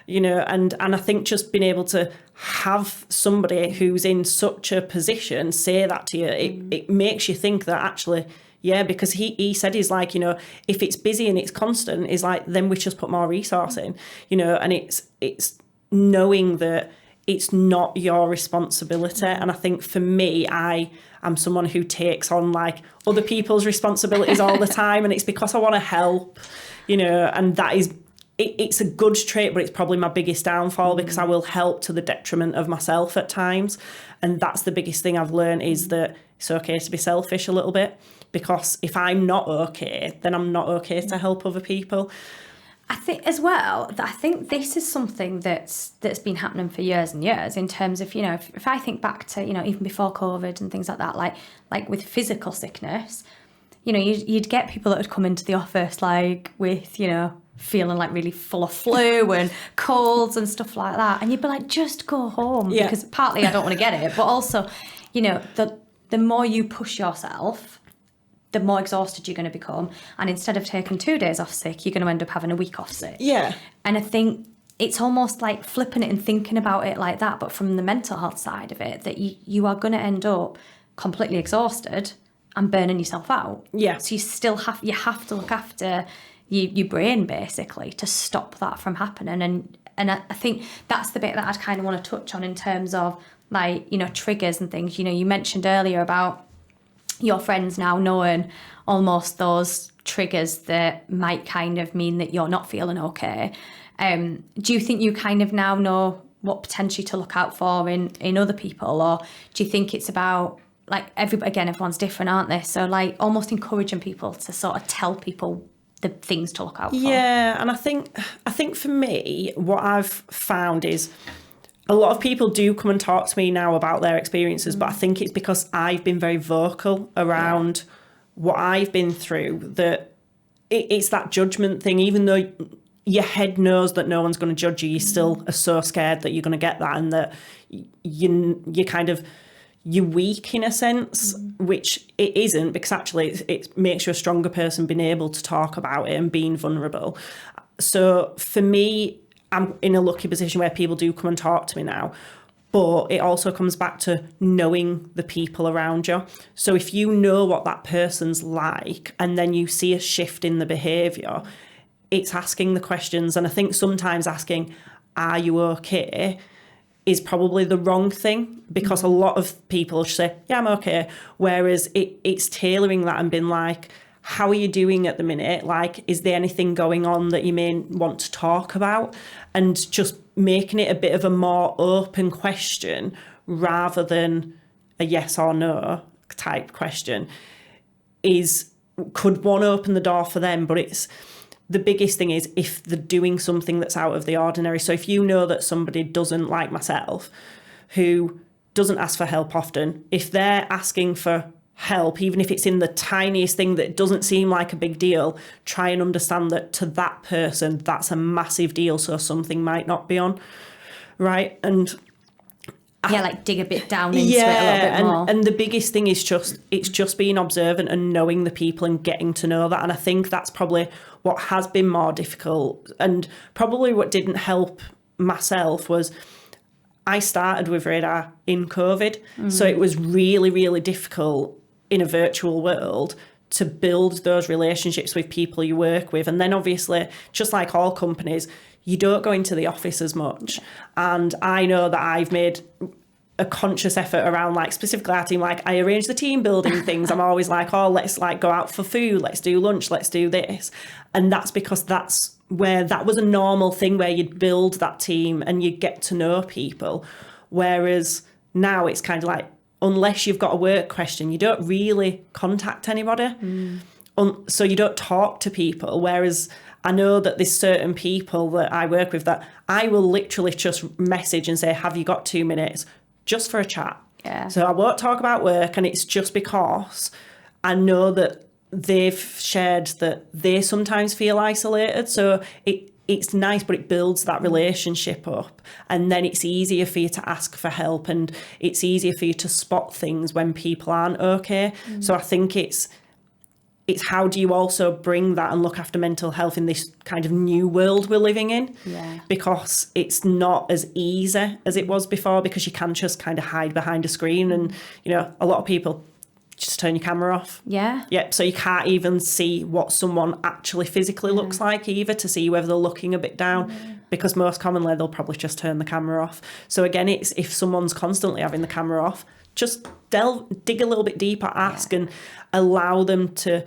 you know, and I think just being able to have somebody who's in such a position say that to you, it makes you think that actually, yeah, because he said, he's like, you know, if it's busy and it's constant, is like, then we just put more resource in, you know, and it's knowing that it's not your responsibility. And I think for me, I'm someone who takes on like other people's responsibilities all the time, and it's because I want to help, you know, and that is, it's a good trait, but it's probably my biggest downfall because I will help to the detriment of myself at times. And that's the biggest thing I've learned, is that it's okay to be selfish a little bit, because if I'm not okay, then I'm not okay to help other people. I think as well that I think this is something that's been happening for years and years, in terms of, you know, if I think back to, you know, even before COVID and things like that, like with physical sickness, you know, you'd get people that would come into the office like with, you know, feeling like really full of flu and colds and stuff like that, and you'd be like, just go home, because partly I don't want to get it, but also, you know, the more you push yourself, the more exhausted you're going to become. And instead of taking 2 days off sick, you're going to end up having a week off sick. Yeah. And I think it's almost like flipping it and thinking about it like that, but from the mental health side of it, that you are going to end up completely exhausted and burning yourself out. Yeah. So you have to look after your brain, basically, to stop that from happening. And I think that's the bit that I'd kind of want to touch on in terms of, like, you know, triggers and things. You know, you mentioned earlier about your friends now knowing almost those triggers that might kind of mean that you're not feeling okay. Do you think you kind of now know what potentially to look out for in other people, or do you think it's about, like, everyone's different, aren't they? So like almost encouraging people to sort of tell people the things to look out for. Yeah, and I think for me, what I've found is a lot of people do come and talk to me now about their experiences, but I think it's because I've been very vocal around what I've been through, that it's that judgment thing. Even though your head knows that no one's going to judge you, you still are so scared that you're going to get that, and that you're weak in a sense, which it isn't, because actually it makes you a stronger person being able to talk about it and being vulnerable. So for me, I'm in a lucky position where people do come and talk to me now, but it also comes back to knowing the people around you. So if you know what that person's like, and then you see a shift in the behaviour, it's asking the questions. And I think sometimes asking, are you okay, is probably the wrong thing, because a lot of people just say, yeah, I'm okay. Whereas it's tailoring that and being like, how are you doing at the minute? Like, is there anything going on that you may want to talk about? And just making it a bit of a more open question rather than a yes or no type question could one open the door for them. But it's the biggest thing is if they're doing something that's out of the ordinary. So if you know that somebody doesn't, like myself, who doesn't ask for help often, if they're asking for help, even if it's in the tiniest thing that doesn't seem like a big deal, try and understand that to that person, that's a massive deal. So something might not be on, right? And like dig a bit down into it a little bit more. And the biggest thing is it's just being observant and knowing the people and getting to know that. And I think that's probably what has been more difficult, and probably what didn't help myself was I started with Radar in COVID. So it was really, really difficult in a virtual world to build those relationships with people you work with. And then obviously, just like all companies, you don't go into the office as much. And I know that I've made a conscious effort around, like, specifically our team, like I arrange the team building things. I'm always like, oh, let's like go out for food, let's do lunch, let's do this. And that's because that's where that was a normal thing, where you'd build that team and you get to know people. Whereas now it's kind of like, unless you've got a work question, you don't really contact anybody. So you don't talk to people. Whereas I know that there's certain people that I work with that I will literally just message and say, have you got 2 minutes just for a chat? Yeah. So I won't talk about work, and it's just because I know that they've shared that they sometimes feel isolated. So it's nice, but it builds that relationship up, and then it's easier for you to ask for help, and it's easier for you to spot things when people aren't okay. So I think it's it's how do you also bring that and look after mental health in this kind of new world we're living in? Yeah. Because it's not as easy as it was before, because you can just kind of hide behind a screen, and you know, a lot of people just turn your camera off. Yeah. Yep. So you can't even see what someone actually physically looks like either, to see whether they're looking a bit down, because most commonly they'll probably just turn the camera off. So again, it's if someone's constantly having the camera off, just dig a little bit deeper, ask, and allow them to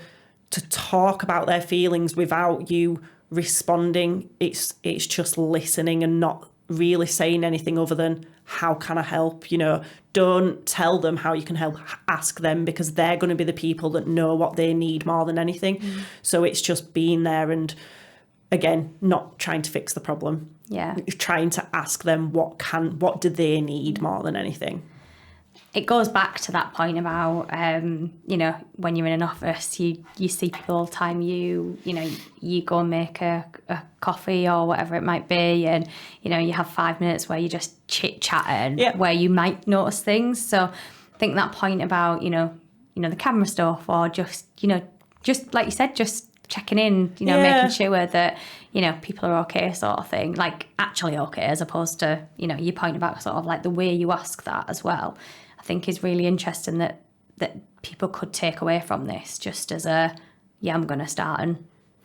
talk about their feelings without you responding. It's just listening and not really saying anything other than, how can I help? You know, don't tell them how you can help, ask them, because they're going to be the people that know what they need more than anything. So it's just being there and, again, not trying to fix the problem. Yeah. Trying to ask them what do they need more than anything. It goes back to that point about, you know, when you're in an office, you see people all the time, you go and make a coffee or whatever it might be, and, you know, you have 5 minutes where you just chit-chatting, where you might notice things. So I think that point about, you know, the camera stuff, or just like you said, just checking in, you know, making sure that, you know, people are okay, sort of thing, like actually okay, as opposed to, you know, your point about sort of like the way you ask that as well, I think is really interesting that people could take away from this, just as I'm going to start and,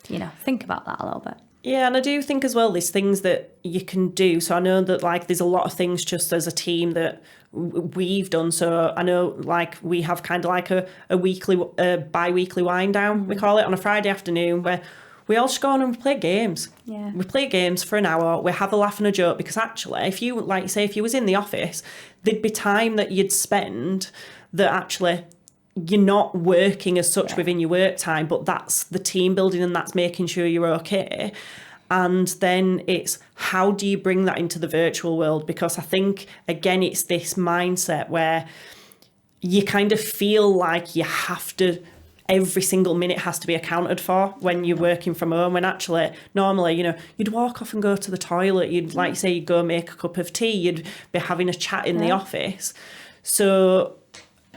you know, think about that a little bit. Yeah, and I do think as well, there's things that you can do. So I know that, like, there's a lot of things just as a team that we've done. So I know, like, we have kind of like a weekly, bi-weekly wind down, we call it, on a Friday afternoon, where we all just go on and we play games. Yeah. We play games for an hour. We have a laugh and a joke, because actually, if you was in the office, there'd be time that you'd spend that actually you're not working as such within your work time, but that's the team building and that's making sure you're okay. And then it's, how do you bring that into the virtual world? Because I think, again, it's this mindset where you kind of feel like you have to, every single minute has to be accounted for when you're working from home, when actually normally, you know, you'd walk off and go to the toilet, you'd, like you say, you'd go make a cup of tea, you'd be having a chat in the office. So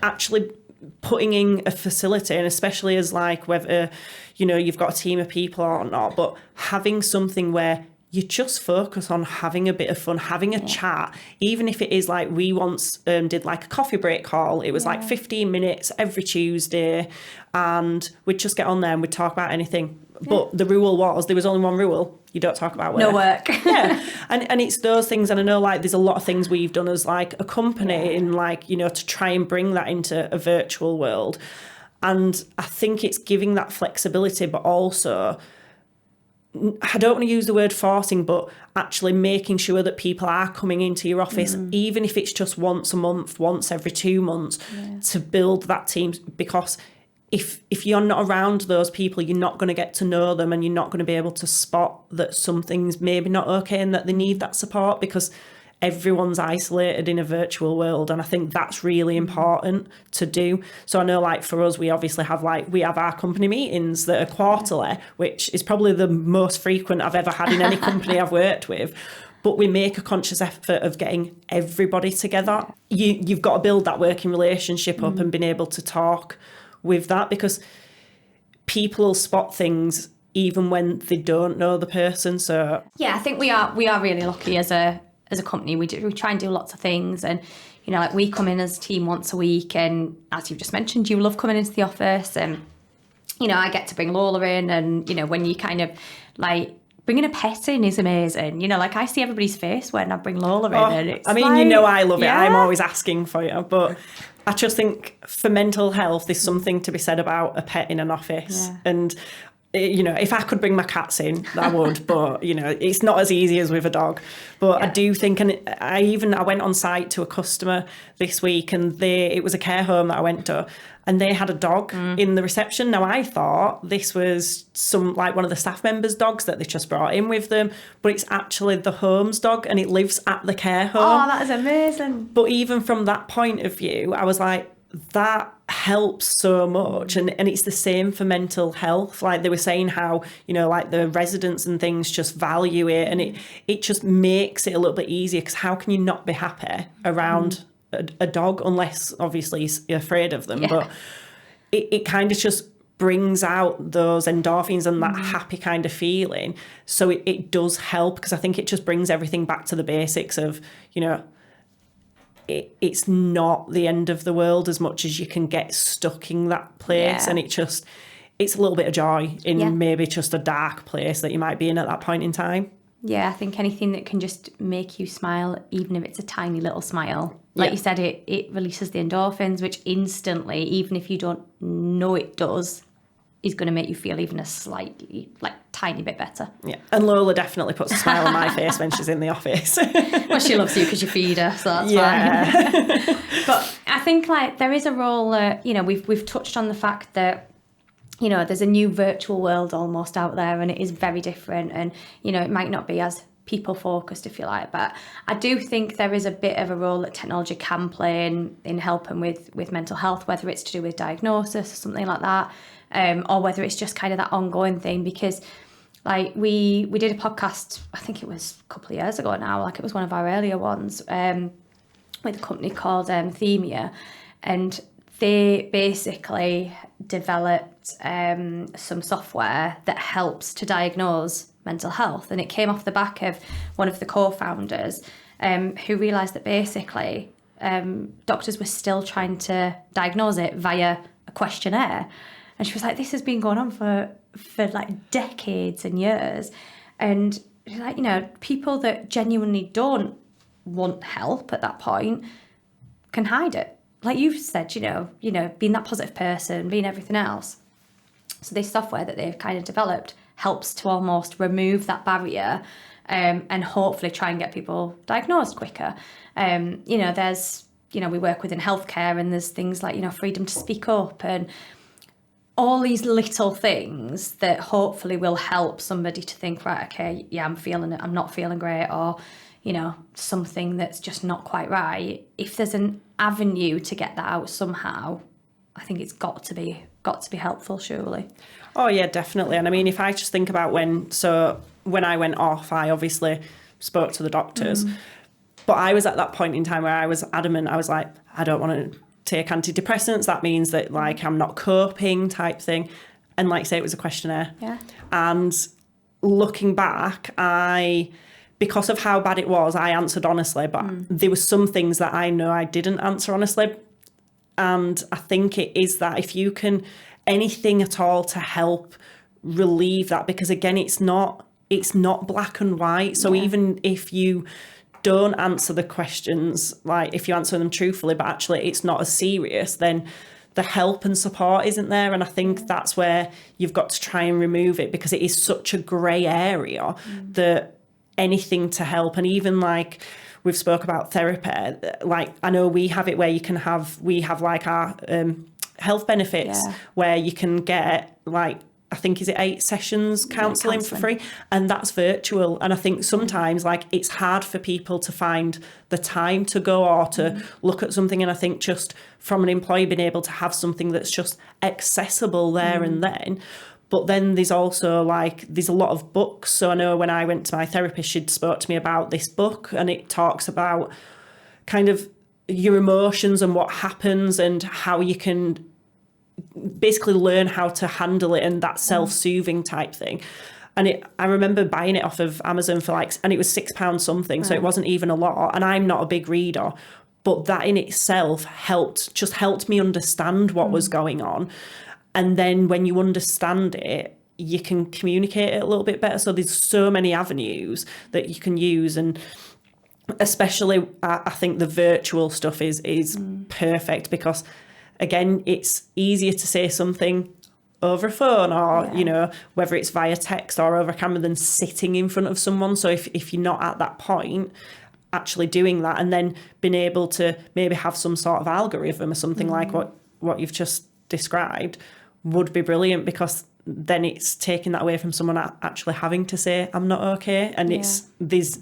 actually putting in a facility, and especially as, like, whether, you know, you've got a team of people or not, but having something where you just focus on having a bit of fun, having a chat, even if it is like we once did like a coffee break call. It was like 15 minutes every Tuesday, and we'd just get on there and we'd talk about anything. But the rule was, there was only one rule: you don't talk about work. No work. And it's those things. And I know, like, there's a lot of things we've done as, like, a company in, like, you know, to try and bring that into a virtual world. And I think it's giving that flexibility, but also, I don't want to use the word forcing, but actually making sure that people are coming into your office, even if it's just once a month, once every 2 months, to build that team. Because if you're not around those people, you're not going to get to know them, and you're not going to be able to spot that something's maybe not okay and that they need that support, because everyone's isolated in a virtual world. And I think that's really important to do. So I know, like, for us, we obviously have, like, we have our company meetings that are quarterly, which is probably the most frequent I've ever had in any company I've worked with. But we make a conscious effort of getting everybody together. You've got to build that working relationship up and being able to talk with that, because people will spot things even when they don't know the person. So yeah, I think we are really lucky as a company. We try and do lots of things, and, you know, like, we come in as a team once a week, and as you've just mentioned, you love coming into the office, and, you know, I get to bring Lola in, and, you know, when you kind of, like, bringing a pet in is amazing. You know, like, I see everybody's face when I bring Lola in, and it's, I mean, like, you know, I love it. I'm always asking for you, but I just think for mental health, there's something to be said about a pet in an office. And, you know, if I could bring my cats in, I would, but, you know, it's not as easy as with a dog. But I do think, and I went on site to a customer this week, and it was a care home that I went to, and they had a dog in the reception. Now, I thought this was one of the staff members' dogs that they just brought in with them, but it's actually the home's dog, and it lives at the care home. Oh, that is amazing. But even from that point of view, I was like, that helps so much. And it's the same for mental health. Like, they were saying how, you know, like, the residents and things just value it, and it just makes it a little bit easier, because how can you not be happy around a dog, unless obviously you're afraid of them? But it kind of just brings out those endorphins and that happy kind of feeling. So it does help, because I think it just brings everything back to the basics of, you know, it's not the end of the world as much as you can get stuck in that place. And it's a little bit of joy in maybe just a dark place that you might be in at that point in time. Yeah, I think anything that can just make you smile, even if it's a tiny little smile. Like you said, it releases the endorphins, which instantly, even if you don't know it does, is going to make you feel even a slightly, like, tiny bit better. Yeah, and Lola definitely puts a smile on my face when she's in the office. Well, she loves you because you feed her, so that's fine. But I think, like, there is a role, you know, we've touched on the fact that, you know, there's a new virtual world almost out there, and it is very different, and, you know, it might not be as people focused, if you like, but I do think there is a bit of a role that technology can play in helping with mental health, whether it's to do with diagnosis or something like that, or whether it's just kind of that ongoing thing. Because, like, we did a podcast, I think it was a couple of years ago now, like it was one of our earlier ones, with a company called Themia, and they basically developed some software that helps to diagnose mental health. And it came off the back of one of the co-founders who realised that basically doctors were still trying to diagnose it via a questionnaire. And she was like, this has been going on for like decades and years. And she's like, you know, people that genuinely don't want help at that point can hide it. Like you've said, you know, being that positive person, being everything else. So this software that they've kind of developed helps to almost remove that barrier, and hopefully try and get people diagnosed quicker. You know, there's, you know, we work within healthcare, and there's things like, you know, freedom to speak up and all these little things that hopefully will help somebody to think, right, okay, yeah, I'm feeling it, I'm not feeling great, or, you know, something that's just not quite right. If there's an avenue to get that out somehow, I think it's got to be helpful, surely. Oh yeah, definitely. And I mean, if I just think about when I went off, I obviously spoke to the doctors, but I was at that point in time where I was adamant. I was like, I don't want to take antidepressants. That means that, like, I'm not coping type thing. And like say, it was a questionnaire. Yeah. And looking back, because of how bad it was, I answered honestly, but there were some things that I know I didn't answer honestly. And I think it is that if you can, anything at all to help relieve that, because again, it's not black and white. So even if you don't answer the questions, like if you answer them truthfully, but actually it's not as serious, then the help and support isn't there. And I think that's where you've got to try and remove it, because it is such a grey area that anything to help. And even like we've spoke about therapy, like I know we have it where we have like our health benefits where you can get, like, I think, is it 8 sessions counselling for free? And that's virtual. And I think sometimes, like, it's hard for people to find the time to go or to look at something. And I think just from an employee being able to have something that's just accessible there and then. But then there's also, like, there's a lot of books. So I know when I went to my therapist, she'd spoke to me about this book, and it talks about kind of your emotions and what happens and how you can basically learn how to handle it, and that self-soothing type thing. And I remember buying it off of Amazon for and it was £6 something, so it wasn't even a lot. And I'm not a big reader, but that in itself helped me understand what was going on. And then when you understand it, you can communicate it a little bit better. So there's so many avenues that you can use, and especially I think the virtual stuff is perfect, because again, it's easier to say something over a phone or, you know, whether it's via text or over a camera than sitting in front of someone. So if you're not at that point, actually doing that and then being able to maybe have some sort of algorithm or something like what you've just described would be brilliant, because then it's taking that away from someone actually having to say, I'm not okay. And there's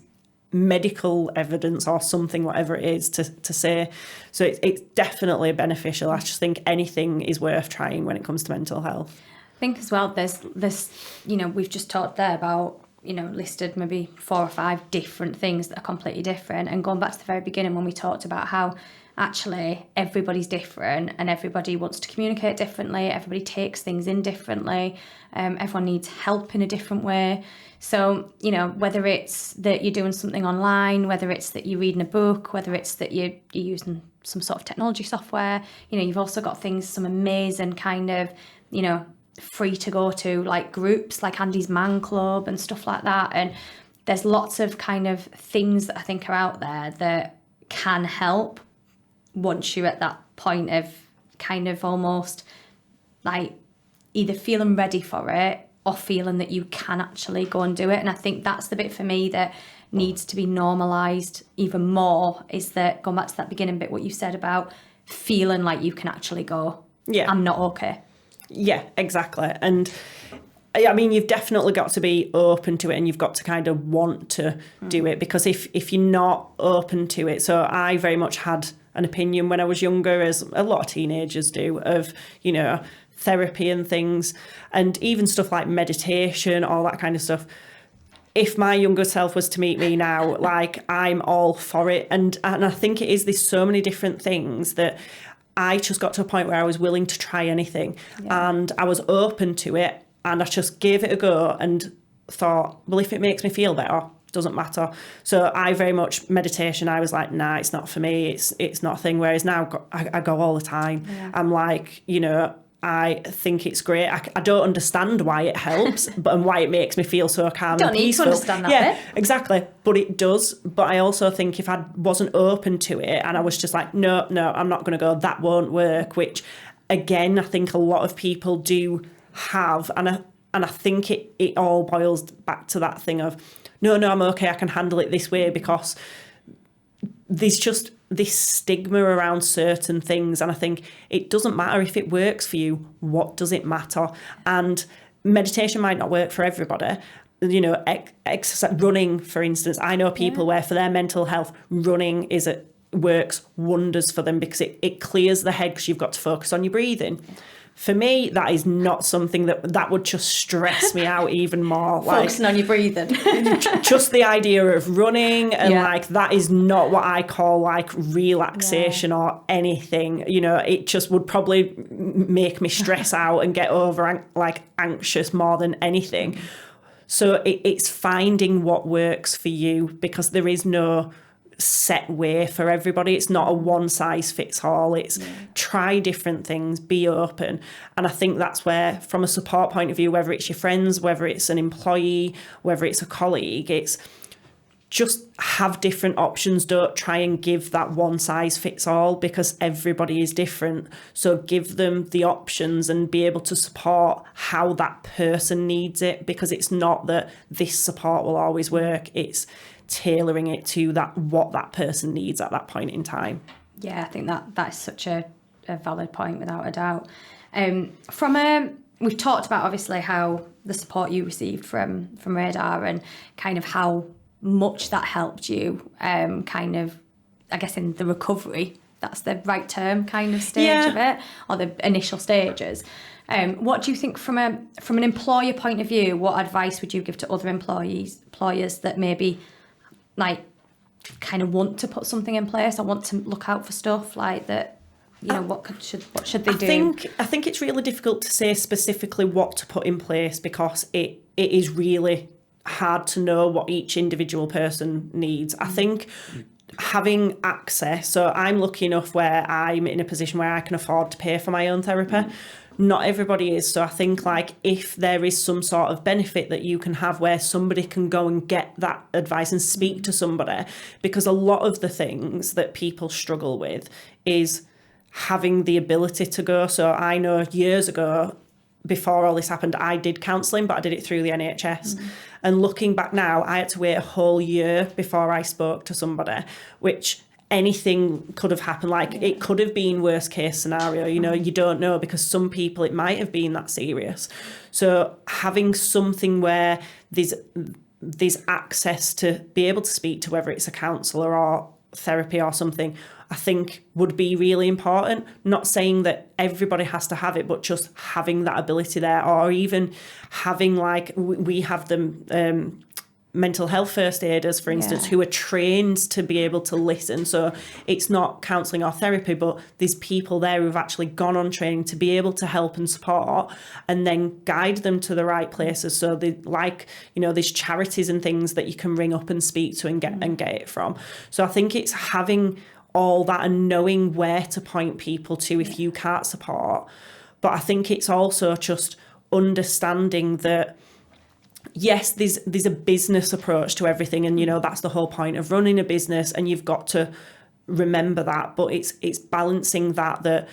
medical evidence or something, whatever it is, to say. So it's definitely beneficial. I just think anything is worth trying when it comes to mental health. I think as well, there's you know, we've just talked there about, you know, listed maybe 4 or 5 different things that are completely different. And going back to the very beginning when we talked about how actually everybody's different and everybody wants to communicate differently, everybody takes things in differently, everyone needs help in a different way. So, you know, whether it's that you're doing something online, whether it's that you're reading a book, whether it's that you're using some sort of technology software, you know, you've also got some amazing kind of, you know, free to go to like groups like Andy's Man Club and stuff like that. And there's lots of kind of things that I think are out there that can help once you're at that point of kind of almost like either feeling ready for it or feeling that you can actually go and do it. And I think that's the bit for me that needs to be normalised even more, is that going back to that beginning bit, what you said about feeling like you can actually go, I'm not okay. Yeah, exactly. And I mean, you've definitely got to be open to it, and you've got to kind of want to do it, because if you're not open to it, so I very much had an opinion when I was younger, as a lot of teenagers do, of, you know, therapy and things, and even stuff like meditation, all that kind of stuff. If my younger self was to meet me now, like, I'm all for it. And I think it is, there's so many different things that I just got to a point where I was willing to try anything, and I was open to it, and I just gave it a go and thought, well, if it makes me feel better, doesn't matter. So I very much, meditation, I was like, nah, it's not for me. It's not a thing. Whereas now I go all the time. Yeah. I'm like, you know, I think it's great. I don't understand why it helps, and why it makes me feel so calm and peaceful. Don't need to understand that bit. Exactly. But it does. But I also think if I wasn't open to it and I was just like, no, I'm not going to go, that won't work, which again, I think a lot of people do have. And I think it all boils back to that thing of, no, I'm okay, I can handle it this way, because there's just this stigma around certain things. And I think it doesn't matter if it works for you. What does it matter? And meditation might not work for everybody. You know, exercise, running, for instance. I know people where for their mental health, running works wonders for them, because it clears the head, because you've got to focus on your breathing. For me, that is not something that would just stress me out even more. Focusing on your breathing. Just the idea of running and like, that is not what I call like relaxation or anything. You know, it just would probably make me stress out and get over like anxious more than anything. So it's finding what works for you, because there is no set way for everybody. It's not a one size fits all. It's try different things, be open. And I think that's where, from a support point of view, whether it's your friends, whether it's an employee, whether it's a colleague, it's just have different options. Don't try and give that one size fits all, because everybody is different. So give them the options and be able to support how that person needs it, because it's not that this support will always work. It's tailoring it to what that person needs at that point in time. Yeah, I think that is such a valid point, without a doubt. We've talked about obviously how the support you received from Radar, and kind of how much that helped you, kind of, I guess, in the recovery. That's the right term, kind of stage of it, or the initial stages. What do you think from an employer point of view? What advice would you give to other employers that maybe like kind of want to put something in place, or want to look out for stuff like that? You know, what should they do? I think it's really difficult to say specifically what to put in place, because it is really hard to know what each individual person needs. I think having access, so I'm lucky enough where I'm in a position where I can afford to pay for my own therapy. Not everybody is. So I think like if there is some sort of benefit that you can have where somebody can go and get that advice and speak to somebody, because a lot of the things that people struggle with is having the ability to go. So I know years ago, before all this happened, I did counselling, but I did it through the NHS. And looking back now, I had to wait a whole year before I spoke to somebody, which anything could have happened. Like it could have been worst case scenario, you know, you don't know, because some people it might have been that serious. So having something where there's access to be able to speak to, whether it's a counsellor or therapy or something, I think would be really important. Not saying that everybody has to have it, but just having that ability there, or even having like, we have them mental health first aiders, for instance, who are trained to be able to listen. So it's not counselling or therapy, but there's people there who've actually gone on training to be able to help and support and then guide them to the right places. So they, like, you know, there's charities and things that you can ring up and speak to and get it from. So I think it's having all that and knowing where to point people to if you can't support. But I think it's also just understanding that, yes, there's a business approach to everything, and, you know, that's the whole point of running a business, and you've got to remember that. But it's balancing that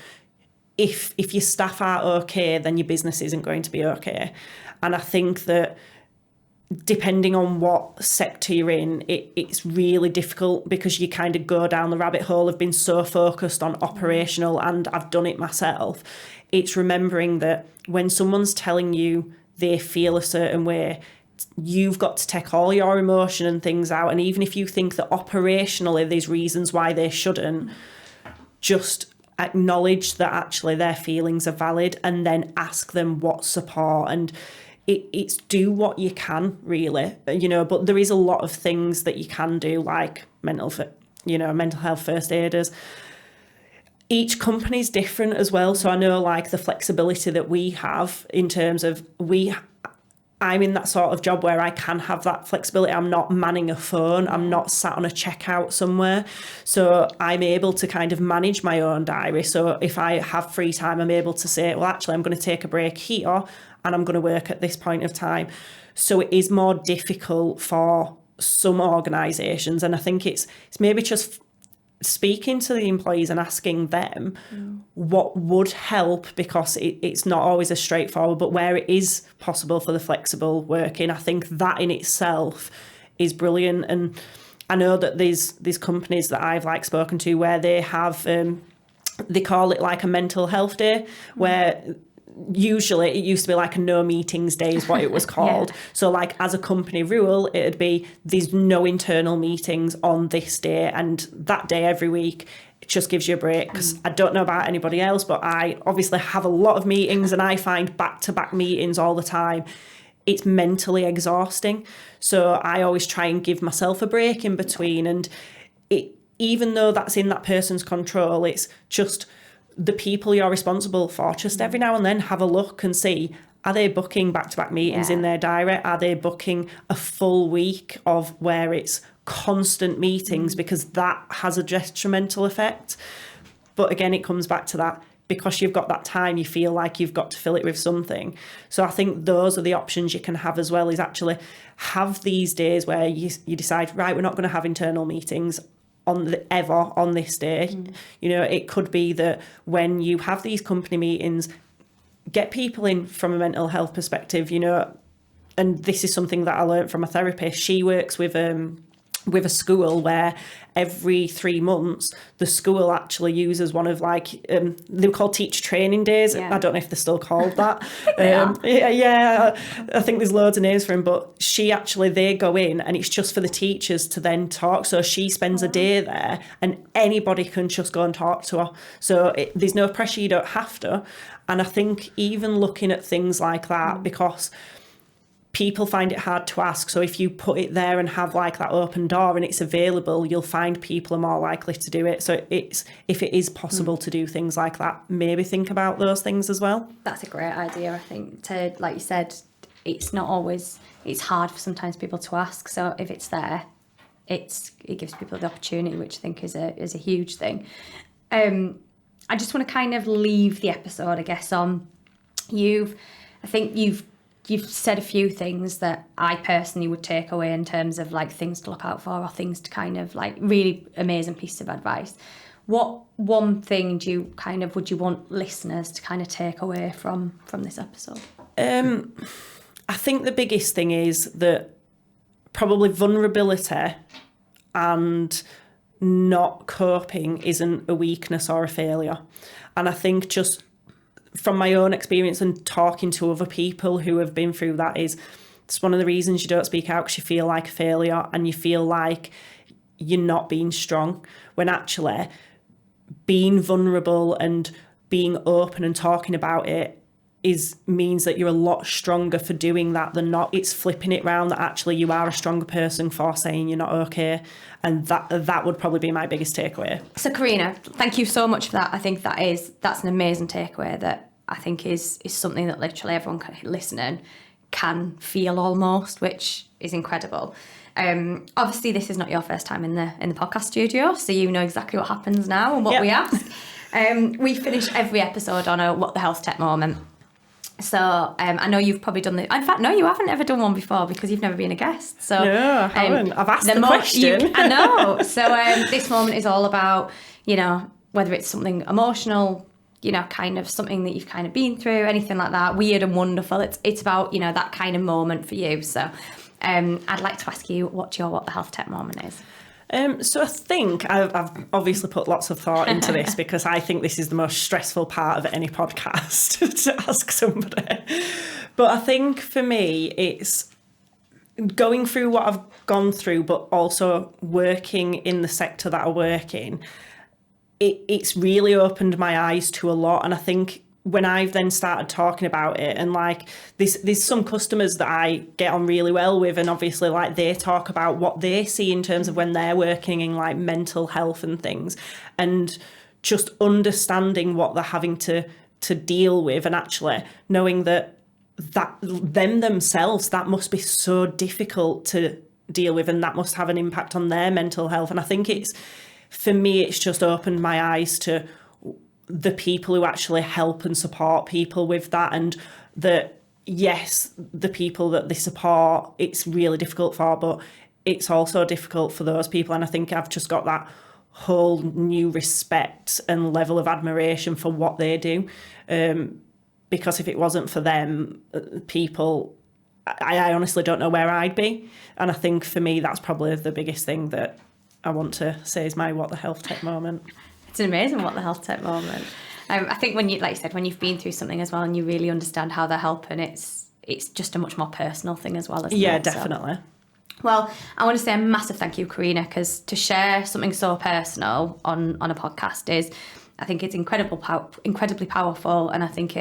if your staff aren't okay, then your business isn't going to be okay. And I think that depending on what sector you're in, it's really difficult, because you kind of go down the rabbit hole of being so focused on operational, and I've done it myself. It's remembering that when someone's telling you they feel a certain way, you've got to take all your emotion and things out. And even if you think that operationally there's reasons why they shouldn't, just acknowledge that actually their feelings are valid, and then ask them what support. And it's do what you can, really, you know. But there is a lot of things that you can do, like mental health first aiders. Each company's different as well. So I know, like, the flexibility that we have in terms of I'm in that sort of job where I can have that flexibility. I'm not manning a phone. I'm not sat on a checkout somewhere. So I'm able to kind of manage my own diary. So if I have free time, I'm able to say, well, actually, I'm going to take a break here and I'm going to work at this point of time. So it is more difficult for some organisations. And I think it's maybe just speaking to the employees and asking them what would help, because it's not always as straightforward, but where it is possible for the flexible working, I think that in itself is brilliant. And I know that there's companies that I've spoken to where they have they call it like a mental health day, where usually it used to be like a no meetings day is what it was called. So like as a company rule, it'd be there's no internal meetings on this day, and that day every week it just gives you a break. Because I don't know about anybody else, but I obviously have a lot of meetings, and I find back-to-back meetings all the time. It's mentally exhausting. So I always try and give myself a break in between. And even though that's in that person's control, it's just the people you're responsible for, just every now and then have a look and see, are they booking back-to-back meetings in their diary? Are they booking a full week of where it's constant meetings? Because that has a detrimental effect. But again, it comes back to that, because you've got that time, you feel like you've got to fill it with something. So I think those are the options you can have as well, is actually have these days where you decide, right, we're not going to have internal meetings on this day. You know, it could be that when you have these company meetings, get people in from a mental health perspective, you know. And this is something that I learned from a therapist. She works with a school where every 3 months the school actually uses one of they're called teacher training days. I don't know if they're still called that. I think there's loads of names for them, but they go in and it's just for the teachers to then talk. So she spends a day there and anybody can just go and talk to her. So there's no pressure, you don't have to. And I think even looking at things like that, because people find it hard to ask. So if you put it there and have that open door and it's available, you'll find people are more likely to do it. So if it is possible to do things like that, maybe think about those things as well. That's a great idea, I think. To, like you said, it's not always, it's hard for sometimes people to ask. So if it's there, it gives people the opportunity, which I think is a huge thing. I just want to kind of leave the episode, I guess, on you've said a few things that I personally would take away in terms of things to look out for, or things to kind of really amazing pieces of advice. What one thing would you want listeners to kind of take away from this episode? I think the biggest thing is that probably vulnerability and not coping isn't a weakness or a failure. And I think just from my own experience and talking to other people who have been through that, it's one of the reasons you don't speak out, because you feel like a failure and you feel like you're not being strong, when actually being vulnerable and being open and talking about it means that you're a lot stronger for doing that than not. It's flipping it round that actually you are a stronger person for saying you're not okay. And that would probably be my biggest takeaway. So Corrina, thank you so much for that. I think that's an amazing takeaway that I think is something that literally everyone listening can feel almost, which is incredible. Obviously this is not your first time in the podcast studio, so you know exactly what happens now and what we ask. We finish every episode on a What the HealthTech moment. So I know you've probably done in fact, no, you haven't ever done one before because you've never been a guest. So no, I haven't. I've asked the question. I know. So this moment is all about, whether it's something emotional, kind of something that you've kind of been through, anything like that, weird and wonderful. It's about, that kind of moment for you. So I'd like to ask you what your What the HealthTech moment is. So I think I've obviously put lots of thought into this because I think this is the most stressful part of any podcast to ask somebody. But I think for me, it's going through what I've gone through, but also working in the sector that I work in. It's really opened my eyes to a lot. And I think when I've then started talking about it and there's some customers that I get on really well with, and obviously they talk about what they see in terms of when they're working in mental health and things, and just understanding what they're having to deal with, and actually knowing that them themselves, that must be so difficult to deal with, and that must have an impact on their mental health. And I think for me, it's just opened my eyes to the people who actually help and support people with that, and that yes, the people that they support, it's really difficult for, but it's also difficult for those people. And I think I've just got that whole new respect and level of admiration for what they do, because if it wasn't for them people, I honestly don't know where I'd be. And I think for me, that's probably the biggest thing that I want to say is my What the HealthTech moment. It's an amazing What the HealthTech moment. I think when you, like you said, when you've been through something as well and you really understand how they're helping, it's just a much more personal thing as well, isn't it? Yeah, definitely. So, well, I want to say a massive thank you, Corrina, because to share something so personal on a podcast I think it's incredibly powerful, and I think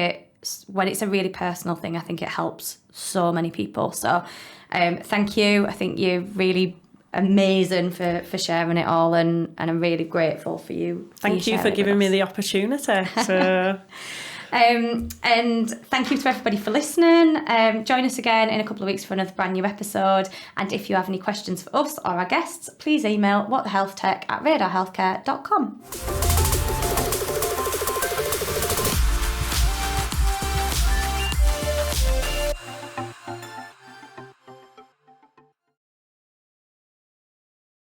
when it's a really personal thing, I think it helps so many people. So thank you. I think you're really amazing for sharing it all, and I'm really grateful for you. Thank you for giving me the opportunity. So. And thank you to everybody for listening. Join us again in a couple of weeks for another brand new episode. And if you have any questions for us or our guests, please email whatthehealthtech@radarhealthcare.com.